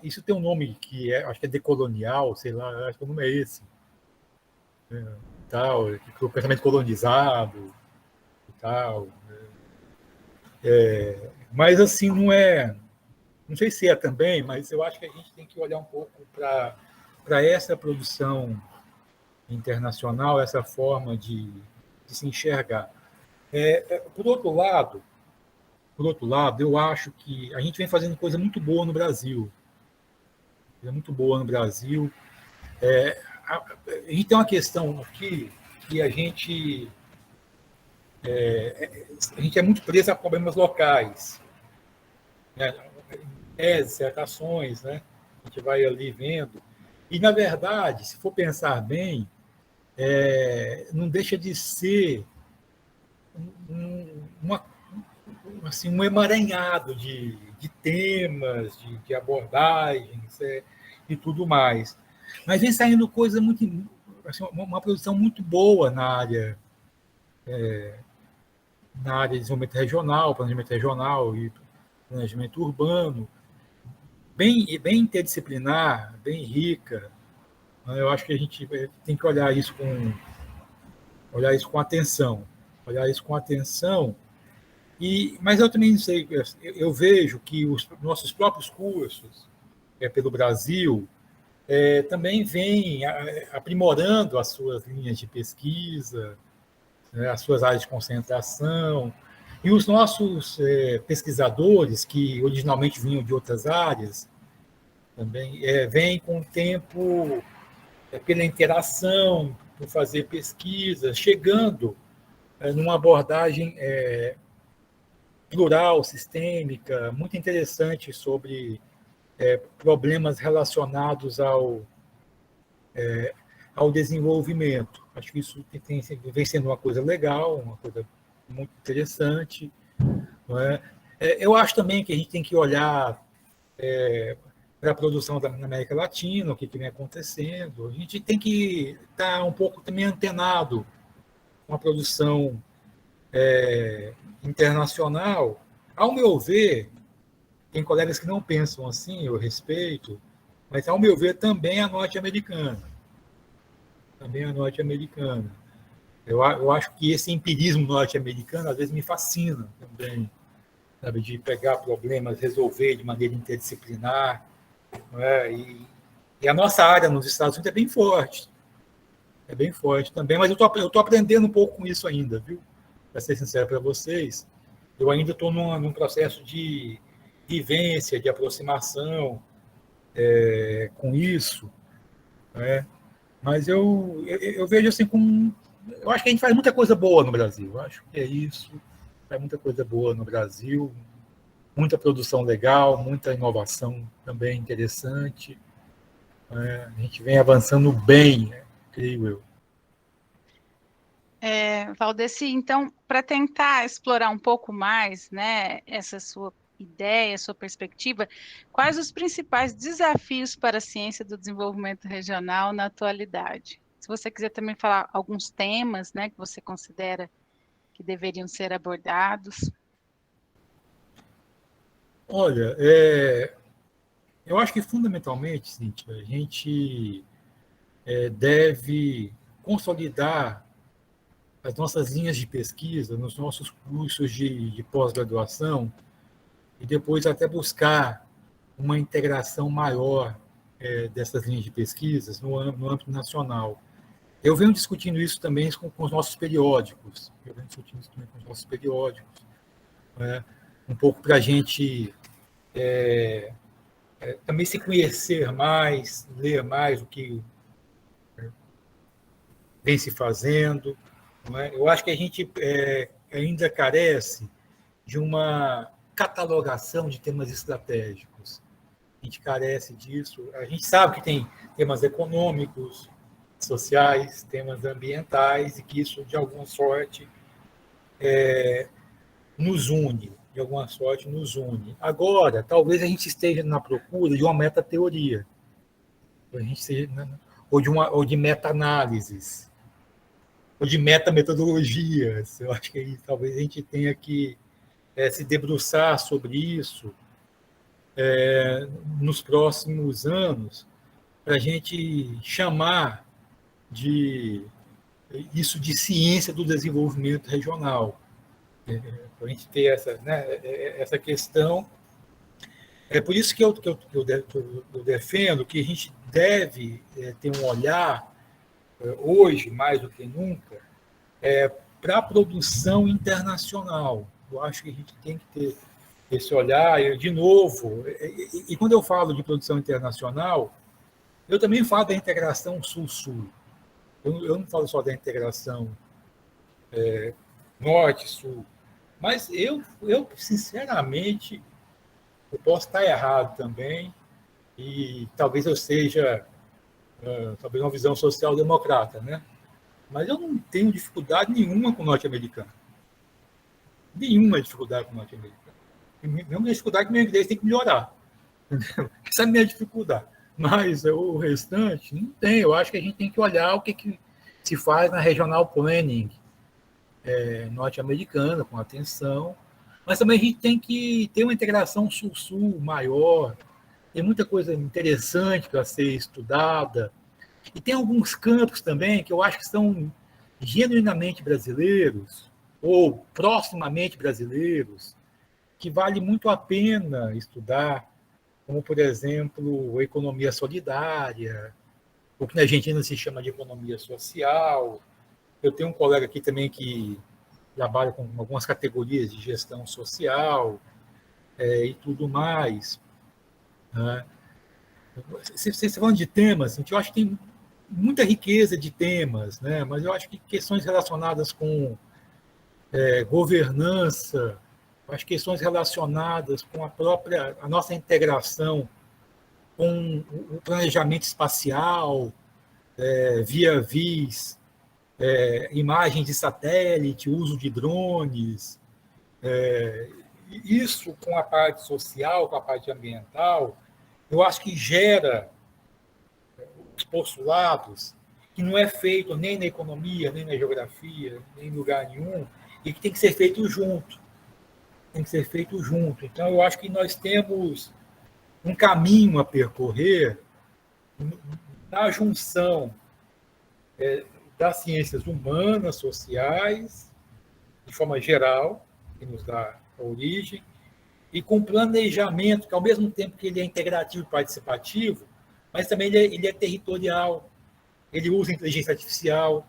isso tem um nome que acho que é decolonial, sei lá, acho que o nome é esse. Tal, o pensamento colonizado e tal. Mas assim, não sei se é também, mas eu acho que a gente tem que olhar um pouco para essa produção internacional, essa forma de se enxergar. Por outro lado, eu acho que a gente vem fazendo coisa muito boa no Brasil. A gente tem uma questão aqui que a gente é muito preso a problemas locais, né? Dissertações, né? A gente vai ali vendo. E, na verdade, se for pensar bem, não deixa de ser um emaranhado de temas, de abordagens e tudo mais. Mas vem saindo coisa muito, assim, uma produção muito boa na área de desenvolvimento regional, planejamento regional e planejamento urbano, bem interdisciplinar, bem rica. Eu acho que a gente tem que olhar isso com atenção. Mas eu também sei, eu vejo que os nossos próprios cursos pelo Brasil também vêm aprimorando as suas linhas de pesquisa, as suas áreas de concentração, e os nossos pesquisadores, que originalmente vinham de outras áreas, também vêm com o tempo, pela interação, por fazer pesquisas, chegando numa abordagem plural, sistêmica, muito interessante sobre problemas relacionados ao desenvolvimento. Acho que isso vem sendo uma coisa legal, uma coisa muito interessante. Não é? Eu acho também que a gente tem que olhar para a produção na América Latina, o que vem acontecendo. A gente tem que estar um pouco também antenado com a produção internacional. Ao meu ver, tem colegas que não pensam assim, eu respeito, mas, ao meu ver, também a norte-americana. Eu acho que esse empirismo norte-americano, às vezes, me fascina também, sabe, de pegar problemas, resolver de maneira interdisciplinar. Não é? E a nossa área nos Estados Unidos é bem forte também, mas eu estou aprendendo um pouco com isso ainda, viu? Para ser sincero para vocês, eu ainda estou num processo de vivência, de aproximação, com isso, né? Mas eu vejo assim como... Eu acho que a gente faz muita coisa boa no Brasil. Eu acho que é isso. Faz muita coisa boa no Brasil. Muita produção legal, muita inovação também interessante. A gente vem avançando bem, né? Creio eu. Valdeci, então, para tentar explorar um pouco mais, né, essa sua ideia, sua perspectiva, quais os principais desafios para a ciência do desenvolvimento regional na atualidade? Se você quiser também falar alguns temas, né, que você considera que deveriam ser abordados. Olha, eu acho que fundamentalmente, Cíntia, a gente deve consolidar as nossas linhas de pesquisa nos nossos cursos de pós-graduação e depois até buscar uma integração maior dessas linhas de pesquisas no âmbito nacional. Eu venho discutindo isso também com os nossos periódicos. Né? Um pouco para a gente também se conhecer mais, ler mais o que vem se fazendo. Não é? Eu acho que a gente ainda carece de uma catalogação de temas estratégicos. A gente carece disso. A gente sabe que tem temas econômicos, sociais, temas ambientais, e que isso, de alguma sorte, nos une. De alguma sorte, nos une. Agora, talvez a gente esteja na procura de uma meta-teoria, ou de meta-análises, ou de meta-metodologias. Eu acho que talvez a gente tenha que se debruçar sobre isso nos próximos anos, para a gente chamar isso de ciência do desenvolvimento regional. Para a gente ter essa questão. É por isso que eu defendo que a gente deve ter um olhar, hoje, mais do que nunca, para a produção internacional. Eu acho que a gente tem que ter esse olhar, de novo, e quando eu falo de produção internacional, eu também falo da integração Sul-Sul. Eu não falo só da integração Norte-Sul, mas eu sinceramente, eu posso estar errado também, e talvez eu seja talvez uma visão social-democrata, né? Mas eu não tenho dificuldade nenhuma com o norte-americano. Nenhuma dificuldade com o norte-americano. Mesmo dificuldade que o meu inglês tem que melhorar. Entendeu? Essa é a minha dificuldade. Mas o restante, não tem. Eu acho que a gente tem que olhar o que se faz na regional planning norte-americana, com atenção. Mas também a gente tem que ter uma integração sul-sul maior. Tem muita coisa interessante para ser estudada. E tem alguns campos também que eu acho que são genuinamente brasileiros, ou proximamente brasileiros, que vale muito a pena estudar, como, por exemplo, a economia solidária, o que na Argentina se chama de economia social. Eu tenho um colega aqui também que trabalha com algumas categorias de gestão social e tudo mais. Né? Você falando de temas, eu acho que tem muita riqueza de temas, né? Mas eu acho que questões relacionadas com governança, as questões relacionadas com a nossa integração com o planejamento espacial, via VIS, imagem de satélite, uso de drones, isso com a parte social, com a parte ambiental, eu acho que gera os postulados que não é feito nem na economia, nem na geografia, nem em lugar nenhum, e que tem que ser feito junto. Tem que ser feito junto. Então, eu acho que nós temos um caminho a percorrer na junção das ciências humanas, sociais, de forma geral, que nos dá a origem, e com planejamento, que ao mesmo tempo que ele é integrativo e participativo, mas também ele é territorial, ele usa inteligência artificial,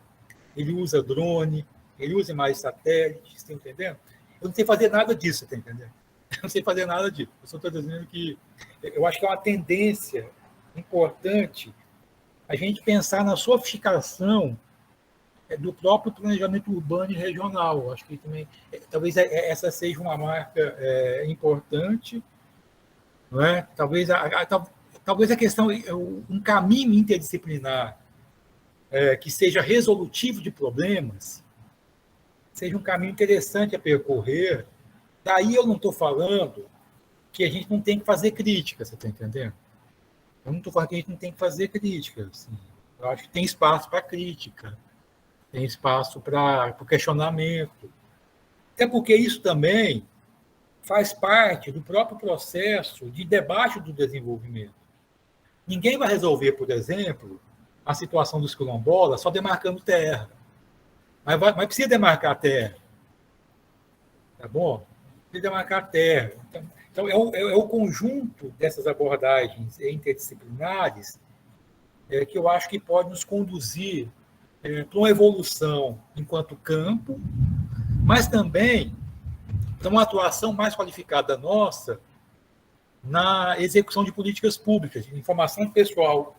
ele usa drone, ele usa imagens satélites, está entendendo? Eu não sei fazer nada disso, está entendendo? Eu não sei fazer nada disso. Eu só estou dizendo que eu acho que é uma tendência importante a gente pensar na sofisticação do próprio planejamento urbano e regional. Acho que também, talvez essa seja uma marca importante, não é? Talvez a questão, um caminho interdisciplinar que seja resolutivo de problemas, seja um caminho interessante a percorrer. Daí eu não estou falando que a gente não tem que fazer críticas, você está entendendo? Eu não estou falando que a gente não tem que fazer críticas. Assim. Eu acho que tem espaço para crítica, tem espaço para o questionamento. Até porque isso também faz parte do próprio processo de debate do desenvolvimento. Ninguém vai resolver, por exemplo, a situação dos quilombolas só demarcando terra. Mas precisa demarcar terra. Tá bom? Precisa demarcar terra. Então é o conjunto dessas abordagens interdisciplinares que eu acho que pode nos conduzir para uma evolução enquanto campo, mas também para uma atuação mais qualificada nossa na execução de políticas públicas, de informação pessoal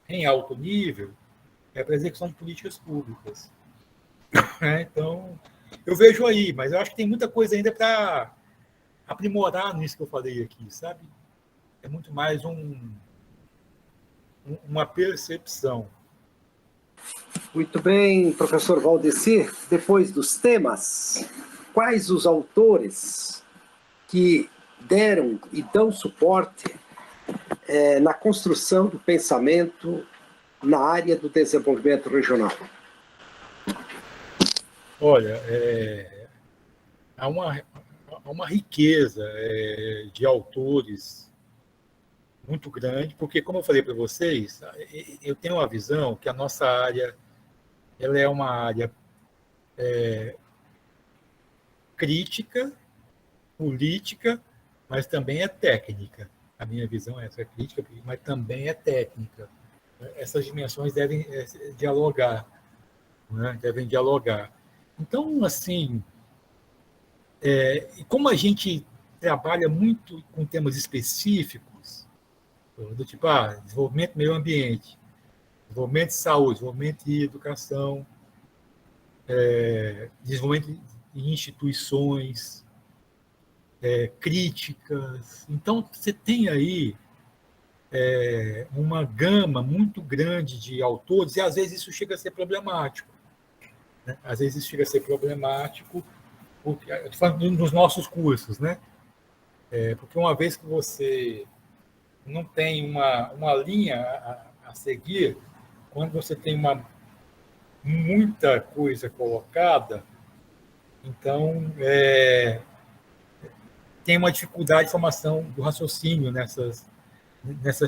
em alto nível, para a execução de políticas públicas. Então, eu vejo aí, mas eu acho que tem muita coisa ainda para aprimorar nisso que eu falei aqui, sabe? É muito mais uma percepção. Muito bem, professor Valdeci. Depois dos temas, quais os autores que deram e dão suporte na construção do pensamento na área do desenvolvimento regional? Olha, há uma riqueza de autores muito grande, porque, como eu falei para vocês, eu tenho uma visão que a nossa área ela é uma área crítica, política, mas também é técnica. A minha visão é essa, crítica, mas também é técnica. Essas dimensões devem dialogar, né? Devem dialogar. Então, assim, como a gente trabalha muito com temas específicos, do tipo desenvolvimento do meio ambiente, desenvolvimento de saúde, desenvolvimento de educação, desenvolvimento de instituições, críticas. Então, você tem aí uma gama muito grande de autores, e às vezes isso chega a ser problemático. Né? Às vezes isso chega a ser problemático, porque, eu estou falando nos nossos cursos, né? Porque uma vez que você não tem uma linha a seguir, quando você tem muita coisa colocada, então tem uma dificuldade de formação do raciocínio nessas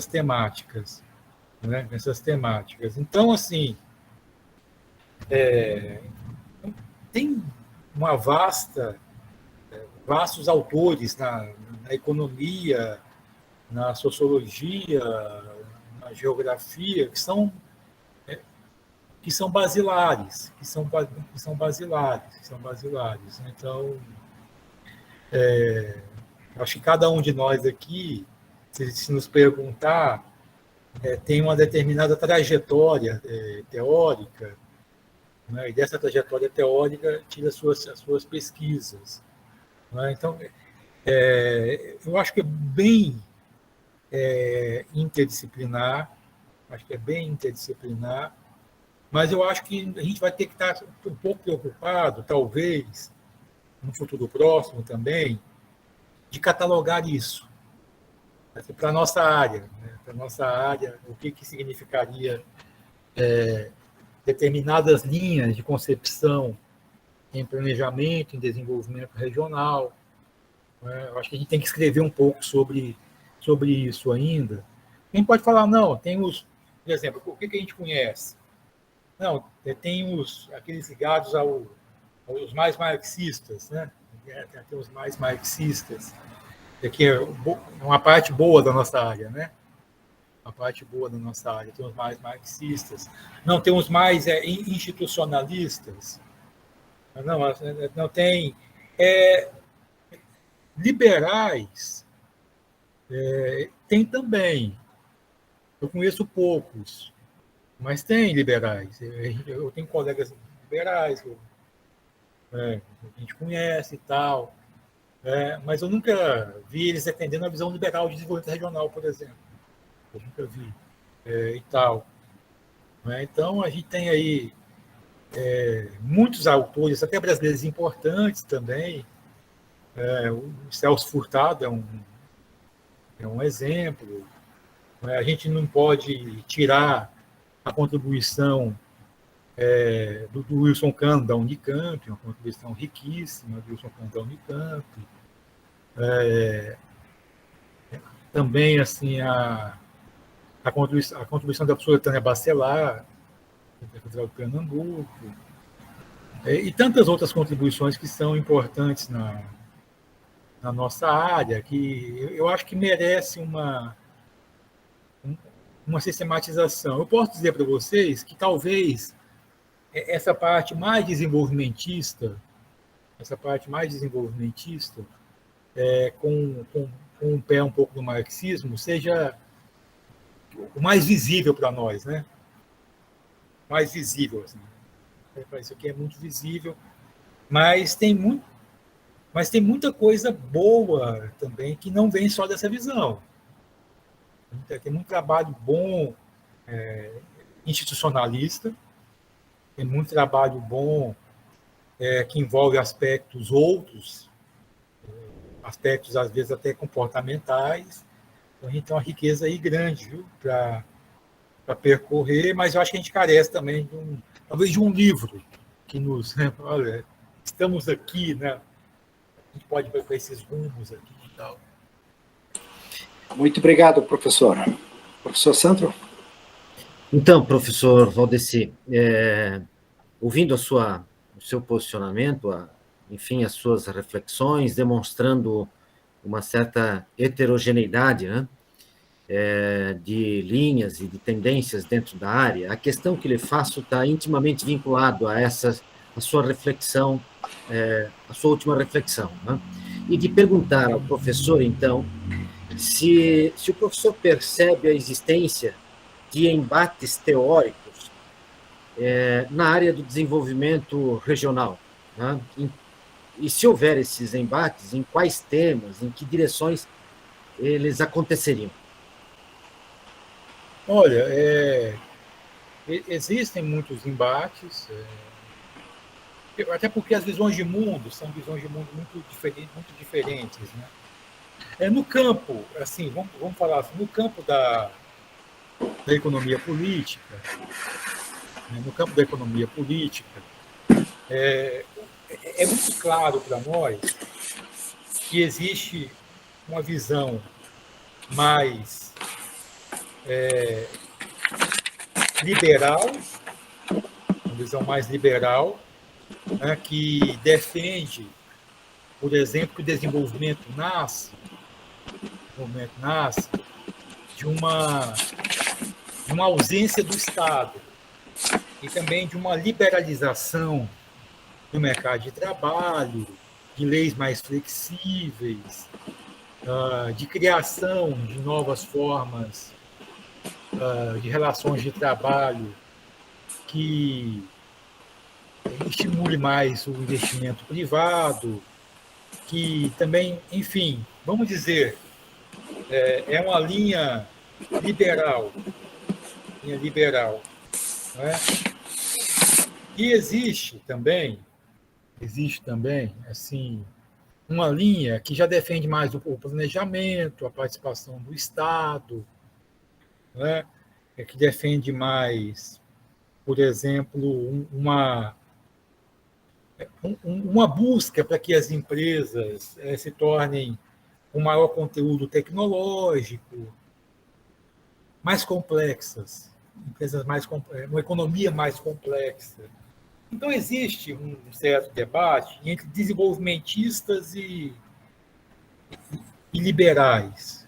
temáticas, né? Nessas temáticas. Então, assim, tem uma vastos autores na economia, na sociologia, na geografia, que são basilares, que são basilares. Então, acho que cada um de nós aqui, se nos perguntar, tem uma determinada trajetória teórica, né? E dessa trajetória teórica tira as suas pesquisas. Né? Então, eu acho que é bem interdisciplinar, mas eu acho que a gente vai ter que estar um pouco preocupado, talvez, no futuro próximo também, de catalogar isso para a nossa área. Né? Para a nossa área, o que significaria determinadas linhas de concepção em planejamento, em desenvolvimento regional. Né? Eu acho que a gente tem que escrever um pouco sobre isso ainda. Quem pode falar, não, tem por exemplo, o que a gente conhece? Não, tem aqueles ligados aos mais marxistas, né? Tem os mais marxistas, que é uma parte boa da nossa área, né? Uma parte boa da nossa área, tem os mais marxistas. Não, tem os mais institucionalistas. Não tem... liberais tem também. Eu conheço poucos, mas tem liberais. Eu tenho colegas liberais, a gente conhece e tal, mas eu nunca vi eles defendendo a visão liberal de desenvolvimento regional, por exemplo. Eu nunca vi e tal. Então, a gente tem aí muitos autores, até brasileiros importantes também. O Celso Furtado é um exemplo. A gente não pode tirar a contribuição do Wilson Cano da Unicamp, uma contribuição riquíssima do Wilson Cano da Unicamp. Também assim, a contribuição da professora Tânia Bacelar, da Federal de Pernambuco, e tantas outras contribuições que são importantes na nossa área, que eu acho que merece uma sistematização. Eu posso dizer para vocês que talvez essa parte mais desenvolvimentista, com um pé um pouco do marxismo, seja o mais visível para nós, né? Mais visível. Assim. Isso aqui é muito visível, mas tem muita coisa boa também que não vem só dessa visão. Tem muito trabalho bom institucionalista, tem muito trabalho bom que envolve aspectos outros, aspectos às vezes até comportamentais. Então, a gente tem uma riqueza aí grande para percorrer, mas eu acho que a gente carece também talvez de um livro que nos... Olha, estamos aqui, né? A gente pode ver esses rumos aqui e tal. Muito obrigado, professor. Professor Sandro? Então, professor Valdeci, ouvindo o seu posicionamento, enfim, as suas reflexões, demonstrando uma certa heterogeneidade, né, de linhas e de tendências dentro da área, a questão que lhe faço está intimamente vinculado a sua reflexão, a sua última reflexão, né? E de perguntar ao professor, então, se o professor percebe a existência de embates teóricos na área do desenvolvimento regional, né? E se houver esses embates, em quais temas, em que direções eles aconteceriam? Olha, existem muitos embates, até porque as visões de mundo são visões de mundo muito diferentes, né? No campo, assim, vamos falar assim, no campo da economia política, né, no campo da economia política, é muito claro para nós que existe uma visão mais liberal, né, que defende, por exemplo, que o desenvolvimento nasce de uma ausência do Estado e também de uma liberalização do mercado de trabalho, de leis mais flexíveis, de criação de novas formas de relações de trabalho que estimule mais o investimento privado, que também, enfim, vamos dizer, é uma linha liberal, né? E existe também, assim, uma linha que já defende mais o planejamento, a participação do Estado, né? Que defende mais, por exemplo, uma busca para que as empresas se tornem um maior conteúdo tecnológico, mais complexas, uma economia mais complexa. Então, existe um certo debate entre desenvolvimentistas e liberais.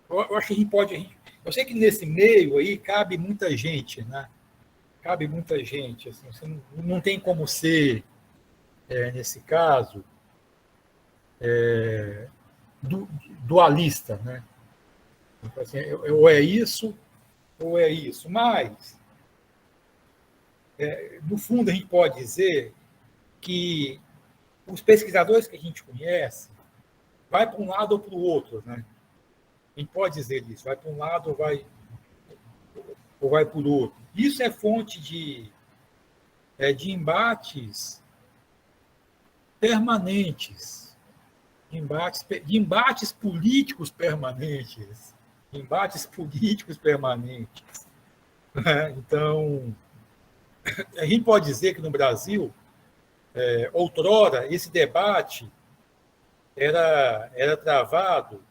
Eu acho que a gente pode... Eu sei que nesse meio aí cabe muita gente, né? Cabe muita gente. Assim, você não tem como ser, nesse caso, dualista, né? Então, assim, ou é isso, ou é isso. Mas, no fundo, a gente pode dizer que os pesquisadores que a gente conhece vai para um lado ou para o outro, né? A gente pode dizer isso, vai para um lado ou vai para o outro. Isso é fonte de embates permanentes, de embates políticos permanentes, né? Então, a gente pode dizer que no Brasil, outrora, esse debate era travado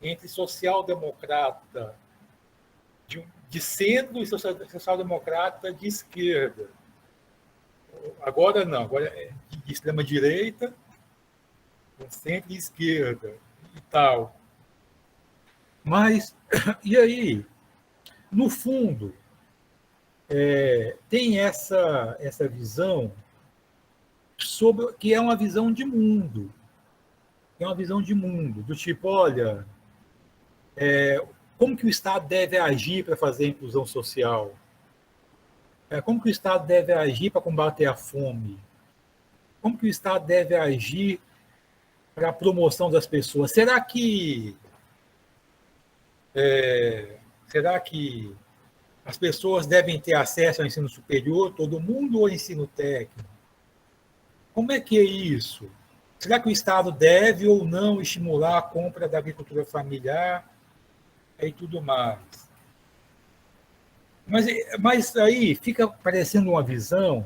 entre social-democrata de centro e social-democrata de esquerda. Agora não, agora é de extrema-direita, centro e esquerda e tal. Mas, e aí, no fundo, tem essa visão que é uma visão de mundo. É uma visão de mundo, do tipo, olha, como que o Estado deve agir para fazer a inclusão social? Como que o Estado deve agir para combater a fome? Como que o Estado deve agir para a promoção das pessoas? Será que as pessoas devem ter acesso ao ensino superior, todo mundo, ou ao ensino técnico? Como é que é isso? Será que o Estado deve ou não estimular a compra da agricultura familiar e tudo mais? Mas aí fica parecendo uma visão.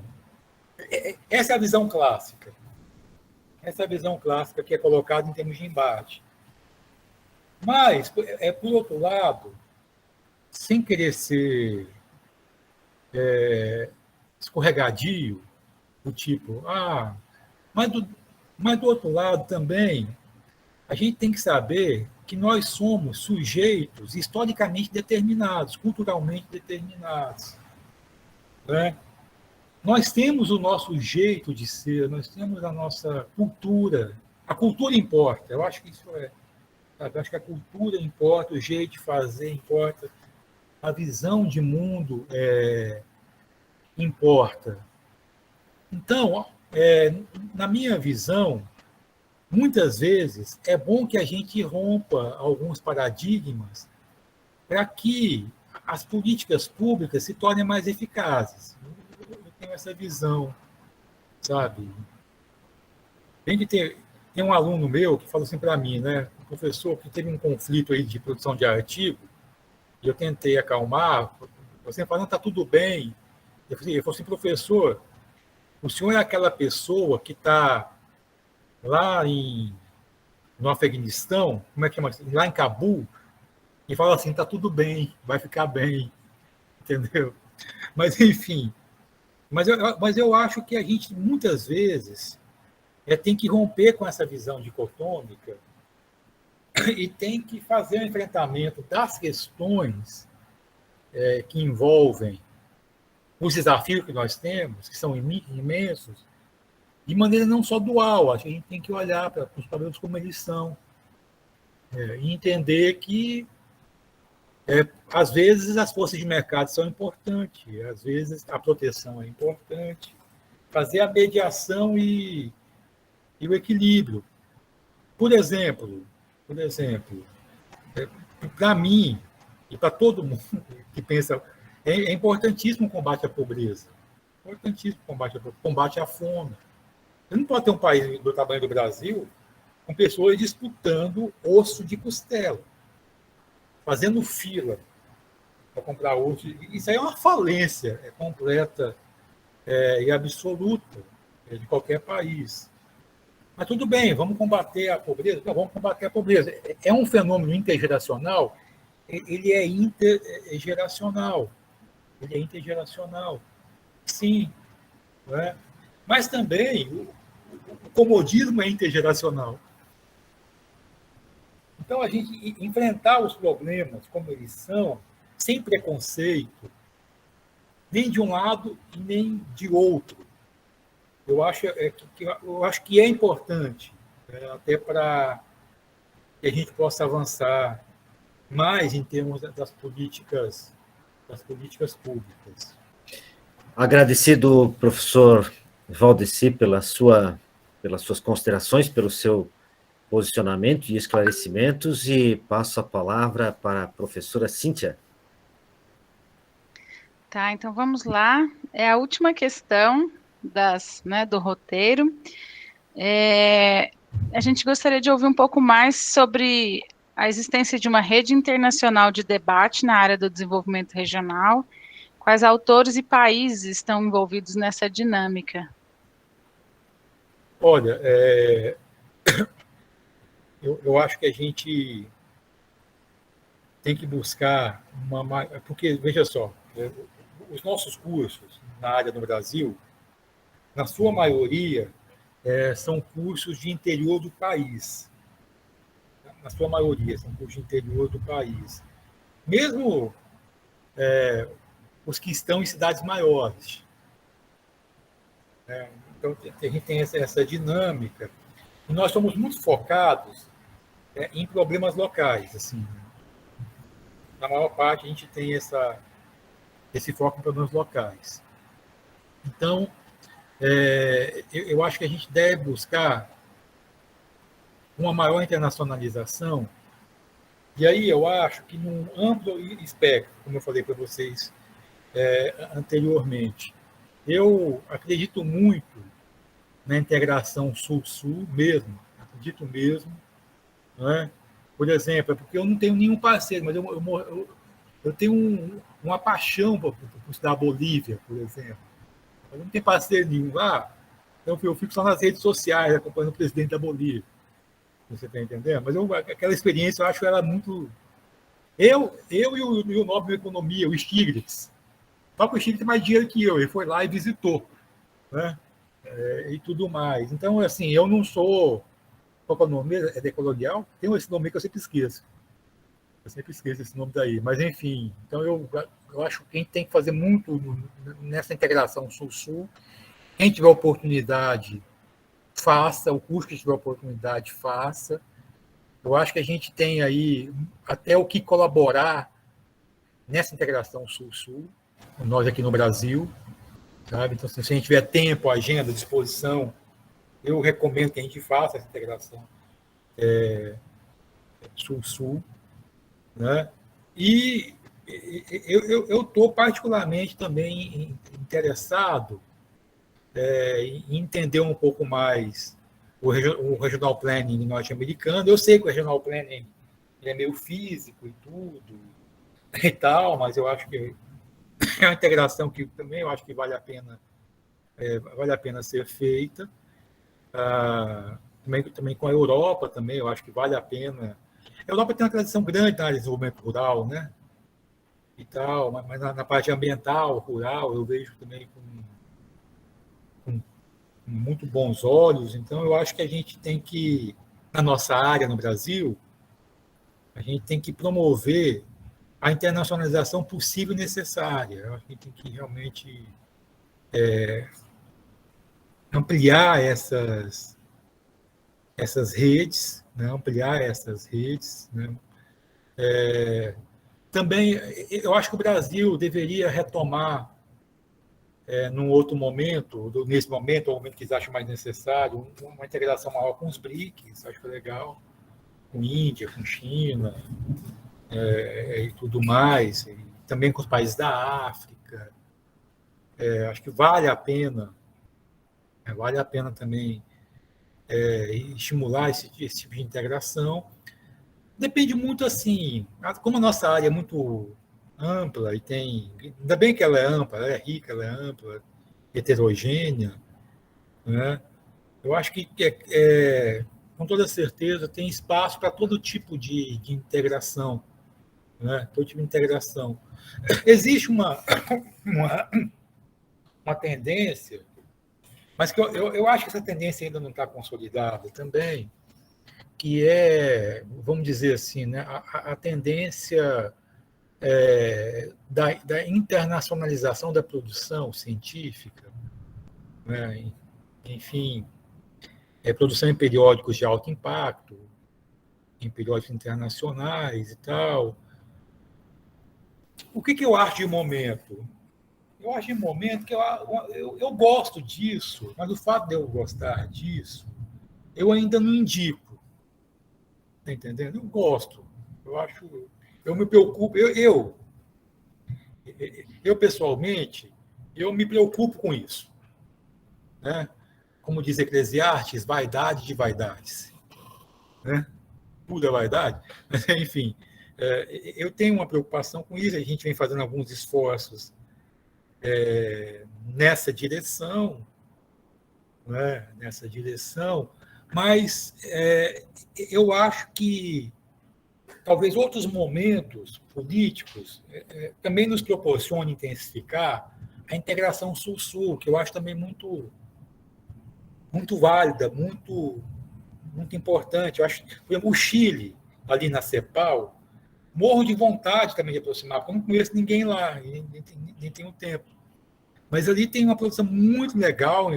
Essa é a visão clássica. Essa é a visão clássica que é colocada em termos de embate. Mas, por outro lado, sem querer ser escorregadio, do tipo, mas do outro lado também, a gente tem que saber que nós somos sujeitos historicamente determinados, culturalmente determinados, né? Nós temos o nosso jeito de ser, nós temos a nossa cultura. A cultura importa, eu acho que isso é. Eu acho que a cultura importa, o jeito de fazer importa, a visão de mundo importa. Então, na minha visão, muitas vezes é bom que a gente rompa alguns paradigmas para que as políticas públicas se tornem mais eficazes. Eu tenho essa visão, sabe? Tem um aluno meu que falou assim para mim, né? Um professor que teve um conflito aí de produção de artigo, e eu tentei acalmar, você falando, está tudo bem. Ele falou assim, professor, o senhor é aquela pessoa que está lá no Afeganistão, como é que chama? Lá em Cabul, e fala assim, está tudo bem, vai ficar bem, entendeu? Mas, enfim, mas eu acho que a gente, muitas vezes, tem que romper com essa visão dicotômica e tem que fazer o enfrentamento das questões que envolvem os desafios que nós temos, que são imensos, de maneira não só dual. Acho que a gente tem que olhar para os problemas como eles são e entender que, às vezes, as forças de mercado são importantes, às vezes a proteção é importante, fazer a mediação e o equilíbrio. Por exemplo, para mim e para todo mundo que pensa, é importantíssimo o combate à pobreza, importantíssimo o combate à fome. Você não pode ter um país do tamanho do Brasil com pessoas disputando osso de costela, fazendo fila para comprar osso. Isso aí é uma falência completa e absoluta de qualquer país. Mas tudo bem, vamos combater a pobreza? Não, vamos combater a pobreza. É um fenômeno intergeracional? Ele é intergeracional. Sim. Não é? Mas também o comodismo é intergeracional. Então, a gente enfrentar os problemas como eles são, sem preconceito, nem de um lado e nem de outro. Eu acho que é importante. até para que a gente possa avançar mais em termos das políticas públicas. Agradecido, professor Valdeci, pelas suas considerações, pelo seu posicionamento e esclarecimentos, e passo a palavra para a professora Cíntia. Tá, então vamos lá. É a última questão do roteiro. A gente gostaria de ouvir um pouco mais sobre a existência de uma rede internacional de debate na área do desenvolvimento regional. Quais autores e países estão envolvidos nessa dinâmica? Olha, eu acho que a gente tem que buscar porque, veja só, os nossos cursos na área no Brasil, na sua maioria, são cursos de interior do país. Na sua maioria, são cursos de interior do país. Mesmo os que estão em cidades maiores. Então, a gente tem essa dinâmica. E nós somos muito focados em problemas locais. Assim. Na maior parte, a gente tem esse foco em problemas locais. Então, eu acho que a gente deve buscar uma maior internacionalização. E aí eu acho que num amplo espectro, como eu falei para vocês anteriormente, eu acredito muito na integração Sul-Sul mesmo, acredito mesmo. Não é? Por exemplo, porque eu não tenho nenhum parceiro, mas eu tenho uma paixão por estudar a Bolívia, por exemplo. Eu não tenho parceiro nenhum lá, então eu fico só nas redes sociais acompanhando o presidente da Bolívia. Você está entendendo? Mas aquela experiência, eu acho ela muito... Eu e o Nobel de Economia, o Stiglitz. O próprio Stiglitz tem mais dinheiro que eu, ele foi lá e visitou. Né? E tudo mais. Então, assim, eu não sou... Qual é o nome? É decolonial? Tem esse nome que eu sempre esqueço. Eu sempre esqueço esse nome daí. Mas, enfim, então eu acho que a gente tem que fazer muito nessa integração Sul-Sul. Quem tiver oportunidade, faça. O curso que tiver oportunidade, faça. Eu acho que a gente tem aí até o que colaborar nessa integração Sul-Sul, nós aqui no Brasil. Sabe? Então, se a gente tiver tempo, agenda, disposição, eu recomendo que a gente faça essa integração Sul-Sul. Né? E eu estou particularmente também interessado em entender um pouco mais o Regional Planning norte-americano. Eu sei que o Regional Planning é meio físico e tudo, e tal, mas eu acho que é uma integração que também eu acho que vale a pena ser feita. Também com a Europa, também, eu acho que vale a pena. A Europa tem uma tradição grande na área de desenvolvimento rural, né? E tal, mas na parte ambiental, rural, eu vejo também com muito bons olhos. Então, eu acho que a gente tem que, na nossa área no Brasil, a gente tem que promover a internacionalização possível e necessária. Eu acho que a gente tem que realmente ampliar essas redes, né? Ampliar essas redes. Né? Também, eu acho que o Brasil deveria retomar, num outro momento, nesse momento, ou momento que eles acham mais necessário, uma integração maior com os BRICS, acho que é legal, com Índia, com China, e tudo mais, e também com os países da África. Acho que vale a pena também estimular esse tipo de integração. Depende muito, assim, como a nossa área é muito ampla e tem... Ainda bem que ela é ampla, ela é rica, ela é ampla, heterogênea, né? Eu acho que, com toda certeza, tem espaço para todo tipo de integração, né? Todo tipo de integração. Existe uma tendência, mas que eu acho que essa tendência ainda não está consolidada também, que vamos dizer assim, né, a tendência da internacionalização da produção científica, né? Enfim, produção em periódicos de alto impacto, em periódicos internacionais e tal. O que eu acho de momento? Eu acho de momento que eu gosto disso, mas o fato de eu gostar disso, eu ainda não indico. Está entendendo? Eu gosto. Eu me preocupo, eu pessoalmente, eu me preocupo com isso. Né? Como diz Eclesiastes, vaidade de vaidades. Né? Pura vaidade. Mas, enfim, eu tenho uma preocupação com isso, a gente vem fazendo alguns esforços nessa direção, né? Nessa direção, mas eu acho que talvez outros momentos políticos também nos proporcionem intensificar a integração Sul-Sul, que eu acho também muito válida, muito importante. Eu acho, por exemplo, o Chile, ali na CEPAL, morro de vontade também de aproximar, porque eu não conheço ninguém lá, nem tenho tempo. Mas ali tem uma produção muito legal.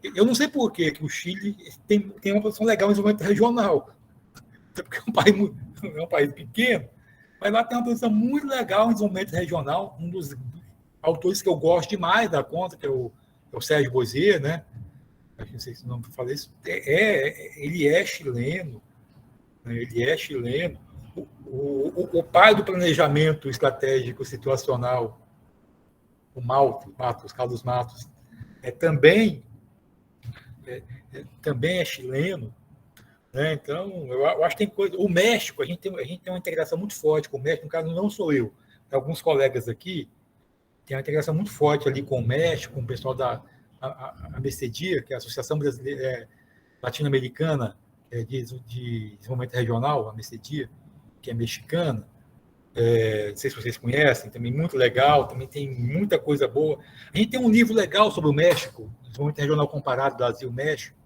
Eu não sei por que o Chile tem uma produção legal em desenvolvimento regional. Porque é um país pequeno, mas lá tem uma produção muito legal em desenvolvimento regional. Um dos autores que eu gosto demais da conta, que é o Sérgio Bozier, né? Não sei se o nome eu falei isso. Ele é chileno. Né? Ele é chileno. O pai do planejamento estratégico situacional, o Carlos Matos, também é chileno. Né? Então, eu acho que tem coisa. O México, a gente tem uma integração muito forte com o México, no caso, não sou eu, alguns colegas aqui, tem uma integração muito forte ali com o México, com o pessoal da ABCDIA, que é a Associação Brasileira Latino-Americana de Desenvolvimento Regional, a ABCDIA, que é mexicana. Não sei se vocês conhecem, também muito legal, também tem muita coisa boa. A gente tem um livro legal sobre o México, Desenvolvimento Regional Comparado Brasil-México,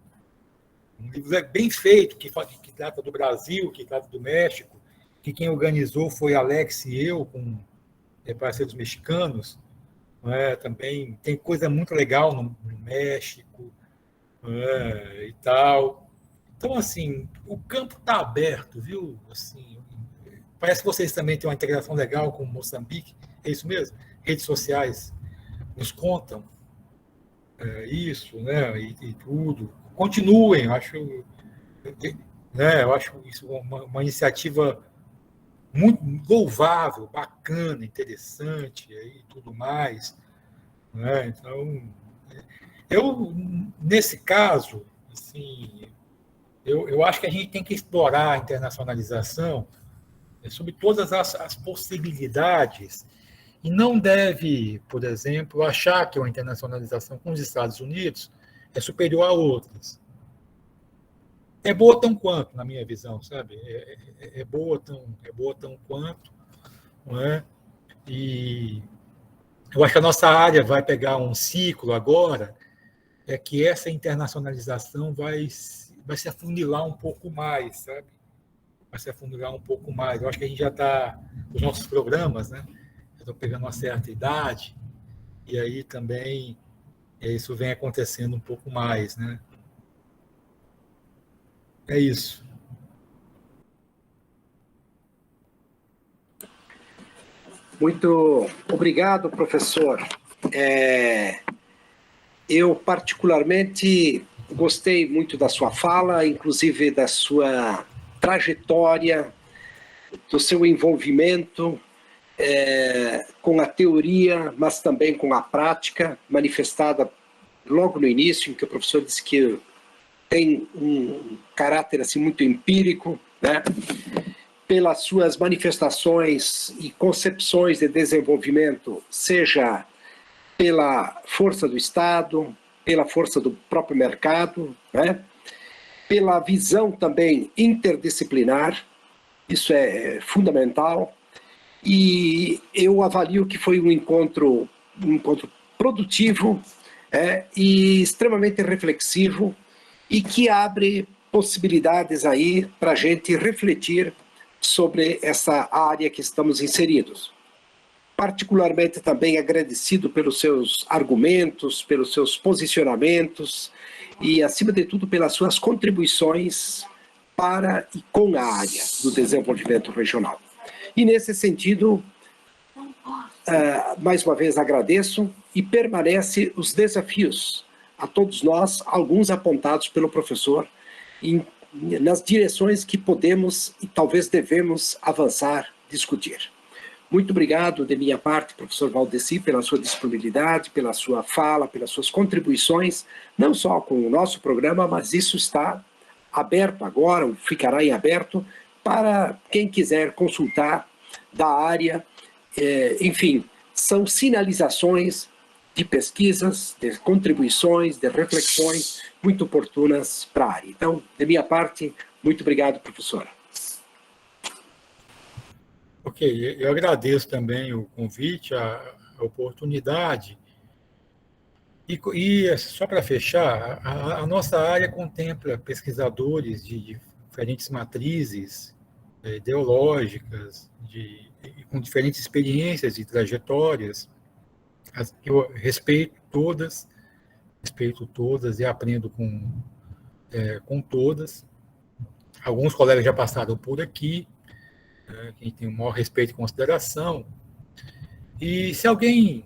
um livro bem feito, que trata do Brasil, que trata do México, que quem organizou foi Alex e eu, com parceiros mexicanos. Também tem coisa muito legal no México, e tal. Então, assim, o campo está aberto, viu? Assim, parece que vocês também têm uma integração legal com Moçambique, é isso mesmo? Redes sociais nos contam isso, né? E tudo. Continuem, eu acho isso uma iniciativa muito louvável, bacana, interessante e tudo mais. Né? Então, nesse caso, assim, eu acho que a gente tem que explorar a internacionalização sobre todas as possibilidades e não deve, por exemplo, achar que uma internacionalização com os Estados Unidos é superior a outras. É boa tão quanto, na minha visão, sabe? É boa tão quanto, não é? E eu acho que a nossa área vai pegar um ciclo agora, que essa internacionalização vai se afunilar um pouco mais, sabe? Vai se afunilar um pouco mais. Eu acho que a gente já está, os nossos programas, né? Estão pegando uma certa idade, e aí também isso vem acontecendo um pouco mais, né? É isso. Muito obrigado, professor. Eu particularmente gostei muito da sua fala, inclusive da sua trajetória, do seu envolvimento com a teoria, mas também com a prática, manifestada logo no início, em que o professor disse que tem um caráter assim, muito empírico, né? Pelas suas manifestações e concepções de desenvolvimento, seja pela força do Estado, pela força do próprio mercado, né? Pela visão também interdisciplinar, isso é fundamental, e eu avalio que foi um encontro produtivo e extremamente reflexivo, e que abre possibilidades aí para a gente refletir sobre essa área que estamos inseridos. Particularmente também agradecido pelos seus argumentos, pelos seus posicionamentos e, acima de tudo, pelas suas contribuições para e com a área do desenvolvimento regional. E, nesse sentido, mais uma vez agradeço, e permanecem os desafios a todos nós, alguns apontados pelo professor, nas direções que podemos e talvez devemos avançar, discutir. Muito obrigado de minha parte, professor Valdeci, pela sua disponibilidade, pela sua fala, pelas suas contribuições, não só com o nosso programa, mas isso está aberto agora, ficará em aberto, para quem quiser consultar da área. Enfim, são sinalizações de pesquisas, de contribuições, de reflexões muito oportunas para a área. Então, de minha parte, muito obrigado, professora. Ok, eu agradeço também o convite, a oportunidade. E só para fechar, a nossa área contempla pesquisadores de diferentes matrizes ideológicas, com diferentes experiências e trajetórias. Eu respeito todas e aprendo com todas. Alguns colegas já passaram por aqui, quem tem o maior respeito e consideração. E se alguém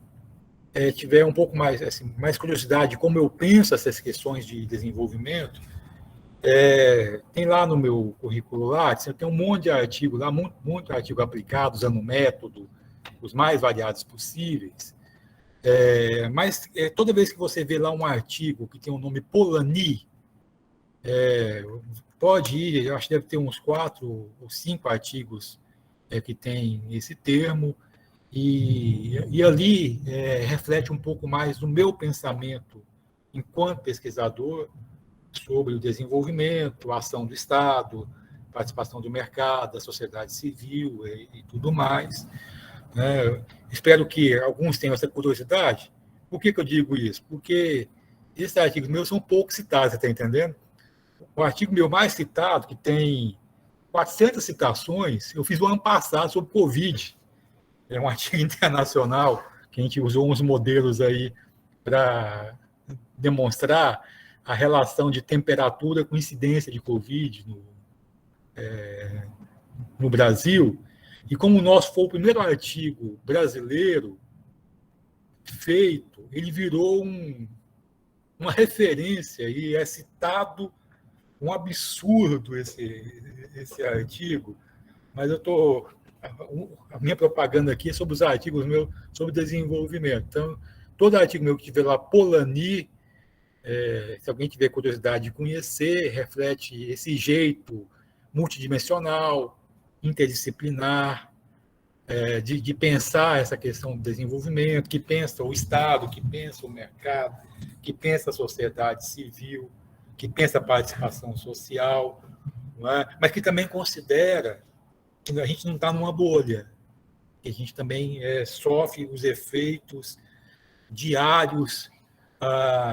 tiver um pouco mais, assim, mais curiosidade de como eu penso essas questões de desenvolvimento, tem lá no meu currículo Lattes, tem um monte de artigo lá, muito artigo aplicado, usando o método, os mais variados possíveis. Mas toda vez que você vê lá um artigo que tem o nome Polanyi, pode ir, eu acho que deve ter uns 4 ou 5 artigos que tem esse termo, e ali reflete um pouco mais do meu pensamento enquanto pesquisador sobre o desenvolvimento, a ação do Estado, participação do mercado, da sociedade civil e tudo mais. Espero que alguns tenham essa curiosidade. Por que eu digo isso? Porque esses artigos meus são pouco citados, você está entendendo? O artigo meu mais citado, que tem 400 citações, eu fiz o ano passado sobre Covid. É um artigo internacional que a gente usou uns modelos aí para demonstrar a relação de temperatura com incidência de Covid no Brasil. E como o nosso foi o primeiro artigo brasileiro feito, ele virou uma referência e é citado um absurdo esse artigo. Mas a minha propaganda aqui é sobre os artigos meus sobre desenvolvimento. Então, todo artigo meu que tiver lá, Polanyi, se alguém tiver curiosidade de conhecer, reflete esse jeito multidimensional, interdisciplinar, de pensar essa questão do desenvolvimento, que pensa o Estado, que pensa o mercado, que pensa a sociedade civil, que pensa a participação social, não é? Mas que também considera que a gente não está numa bolha, que a gente também sofre os efeitos diários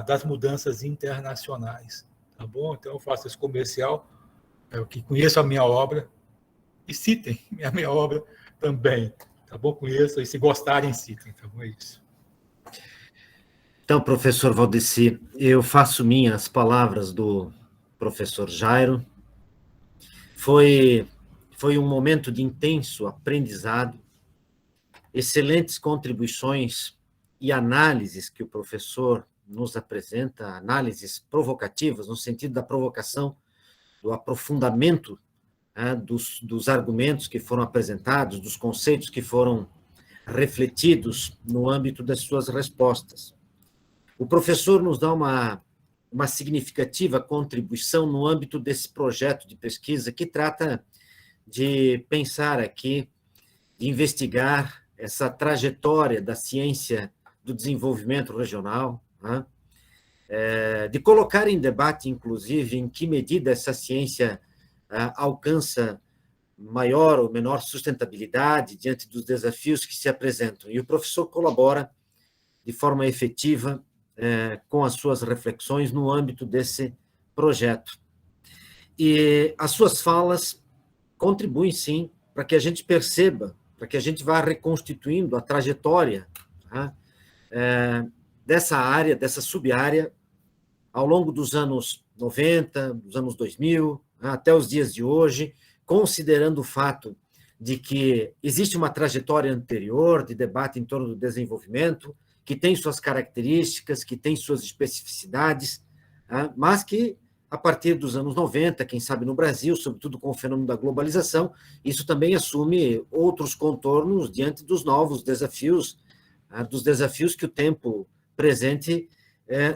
das mudanças internacionais. Tá bom? Então, eu faço esse comercial, que conheço a minha obra, e citem a minha obra também, tá bom? Conheçam, e se gostarem, citem, tá bom? É isso. Então, professor Valdeci, eu faço minhas palavras do professor Jairo. Foi um momento de intenso aprendizado, excelentes contribuições e análises que o professor nos apresenta, análises provocativas, no sentido da provocação, do aprofundamento dos argumentos que foram apresentados, dos conceitos que foram refletidos no âmbito das suas respostas. O professor nos dá uma significativa contribuição no âmbito desse projeto de pesquisa que trata de pensar aqui, de investigar essa trajetória da ciência do desenvolvimento regional, né? De colocar em debate, inclusive, em que medida essa ciência alcança maior ou menor sustentabilidade diante dos desafios que se apresentam. E o professor colabora de forma efetiva com as suas reflexões no âmbito desse projeto. E as suas falas contribuem, sim, para que a gente perceba, para que a gente vá reconstituindo a trajetória dessa área, dessa sub-área ao longo dos anos 90, dos anos 2000, até os dias de hoje, considerando o fato de que existe uma trajetória anterior de debate em torno do desenvolvimento, que tem suas características, que tem suas especificidades, mas que, a partir dos anos 90, quem sabe no Brasil, sobretudo com o fenômeno da globalização, isso também assume outros contornos diante dos novos desafios, dos desafios que o tempo presente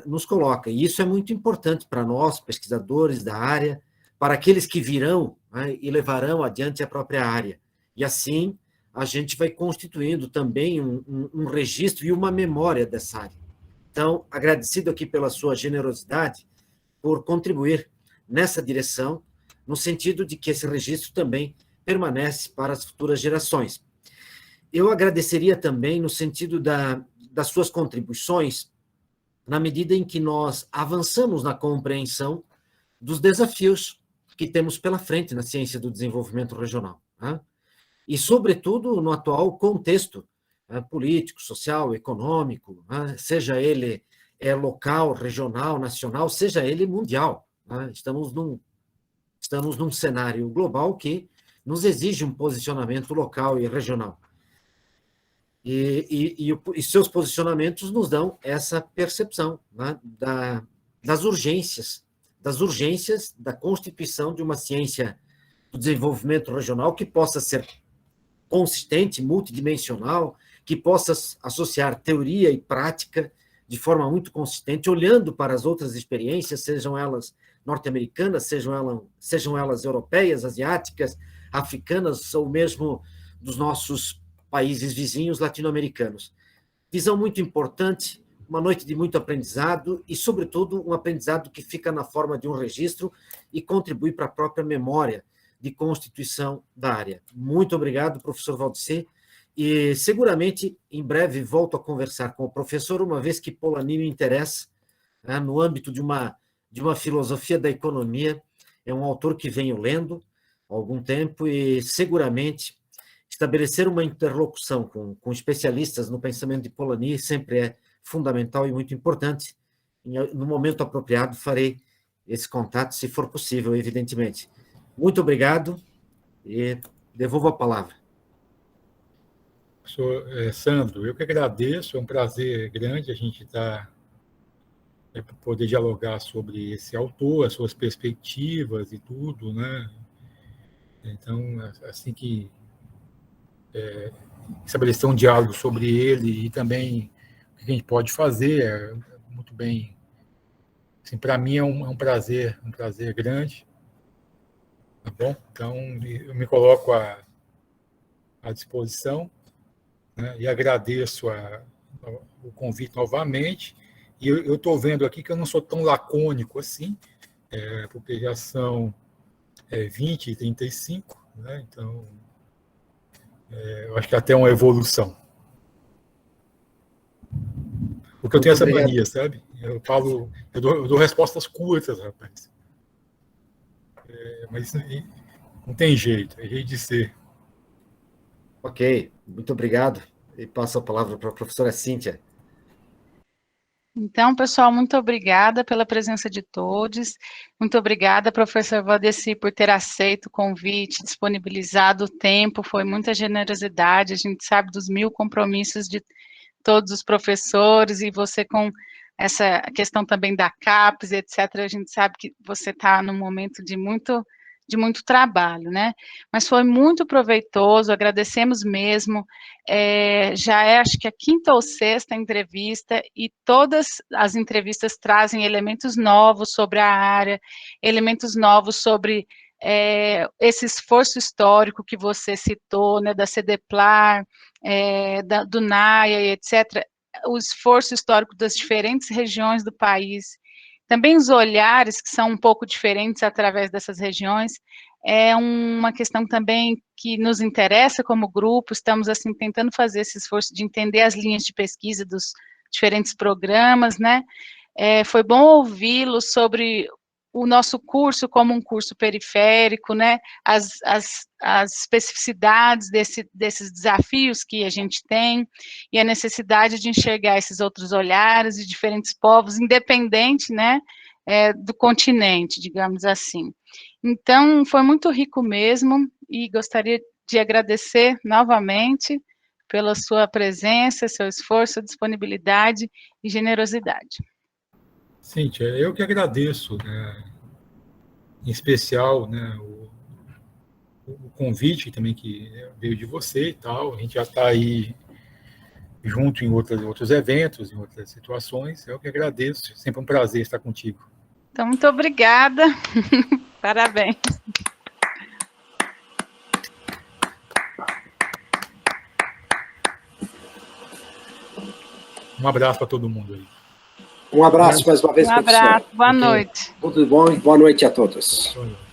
nos coloca. E isso é muito importante para nós, pesquisadores da área, para aqueles que virão e levarão adiante a própria área. E assim, a gente vai constituindo também um registro e uma memória dessa área. Então, agradecido aqui pela sua generosidade, por contribuir nessa direção, no sentido de que esse registro também permanece para as futuras gerações. Eu agradeceria também no sentido das suas contribuições, na medida em que nós avançamos na compreensão dos desafios que temos pela frente na ciência do desenvolvimento regional, e, sobretudo, no atual contexto político, social, econômico, seja ele local, regional, nacional, seja ele mundial. Estamos num cenário global que nos exige um posicionamento local e regional. E seus posicionamentos nos dão essa percepção das urgências da constituição de uma ciência do desenvolvimento regional que possa ser consistente, multidimensional, que possa associar teoria e prática de forma muito consistente, olhando para as outras experiências, sejam elas norte-americanas, sejam elas europeias, asiáticas, africanas, ou mesmo dos nossos países vizinhos latino-americanos. Visão muito importante, uma noite de muito aprendizado e, sobretudo, um aprendizado que fica na forma de um registro e contribui para a própria memória de constituição da área. Muito obrigado, professor Valdecir, e seguramente em breve volto a conversar com o professor, uma vez que Polanyi me interessa, no âmbito de uma filosofia da economia. É um autor que venho lendo há algum tempo e seguramente estabelecer uma interlocução com especialistas no pensamento de Polanyi sempre é fundamental e muito importante. No momento apropriado farei esse contato, se for possível, evidentemente. Muito obrigado e devolvo a palavra. Professor Sandro, eu que agradeço, é um prazer grande a gente poder dialogar sobre esse autor, as suas perspectivas e tudo, né? Então, assim que estabelecer um diálogo sobre ele e também o que a gente pode fazer, muito bem. Assim, para mim é um prazer grande. Tá bom? Então, eu me coloco à disposição, né, e agradeço o convite novamente. E eu estou vendo aqui que eu não sou tão lacônico assim, porque já são 20h35, né? Então, eu acho que até uma evolução. Porque eu tenho essa mania, sabe? Eu dou respostas curtas, rapaz. Mas não tem jeito, é jeito de ser. Ok, muito obrigado. E passo a palavra para a professora Cíntia. Então, pessoal, muito obrigada pela presença de todos. Muito obrigada, professor Valdecir, por ter aceito o convite, disponibilizado o tempo, foi muita generosidade. A gente sabe dos 1000 compromissos de todos os professores, e você com essa questão também da CAPES, etc., a gente sabe que você está num momento de muito trabalho, né? Mas foi muito proveitoso, agradecemos mesmo. Já acho que a 5ª ou 6ª entrevista, e todas as entrevistas trazem elementos novos sobre a área, elementos novos sobre esse esforço histórico que você citou, né, da CEDEPLAR, do NAIA, etc., o esforço histórico das diferentes regiões do país, também os olhares que são um pouco diferentes através dessas regiões, é uma questão também que nos interessa como grupo. Estamos assim tentando fazer esse esforço de entender as linhas de pesquisa dos diferentes programas, né? Foi bom ouvi-lo sobre o nosso curso como um curso periférico, né? As especificidades desses desafios que a gente tem, e a necessidade de enxergar esses outros olhares de diferentes povos, independente, né, do continente, digamos assim. Então, foi muito rico mesmo, e gostaria de agradecer novamente pela sua presença, seu esforço, disponibilidade e generosidade. Cíntia, eu que agradeço, né, em especial, né, o convite também que veio de você e tal. A gente já está aí junto em outros eventos, em outras situações. Eu que agradeço, sempre um prazer estar contigo. Então, muito obrigada. Parabéns. Um abraço para todo mundo aí. Um abraço mais uma vez, professor. Um abraço, boa noite. Tudo bom e boa noite a todos. Boa noite.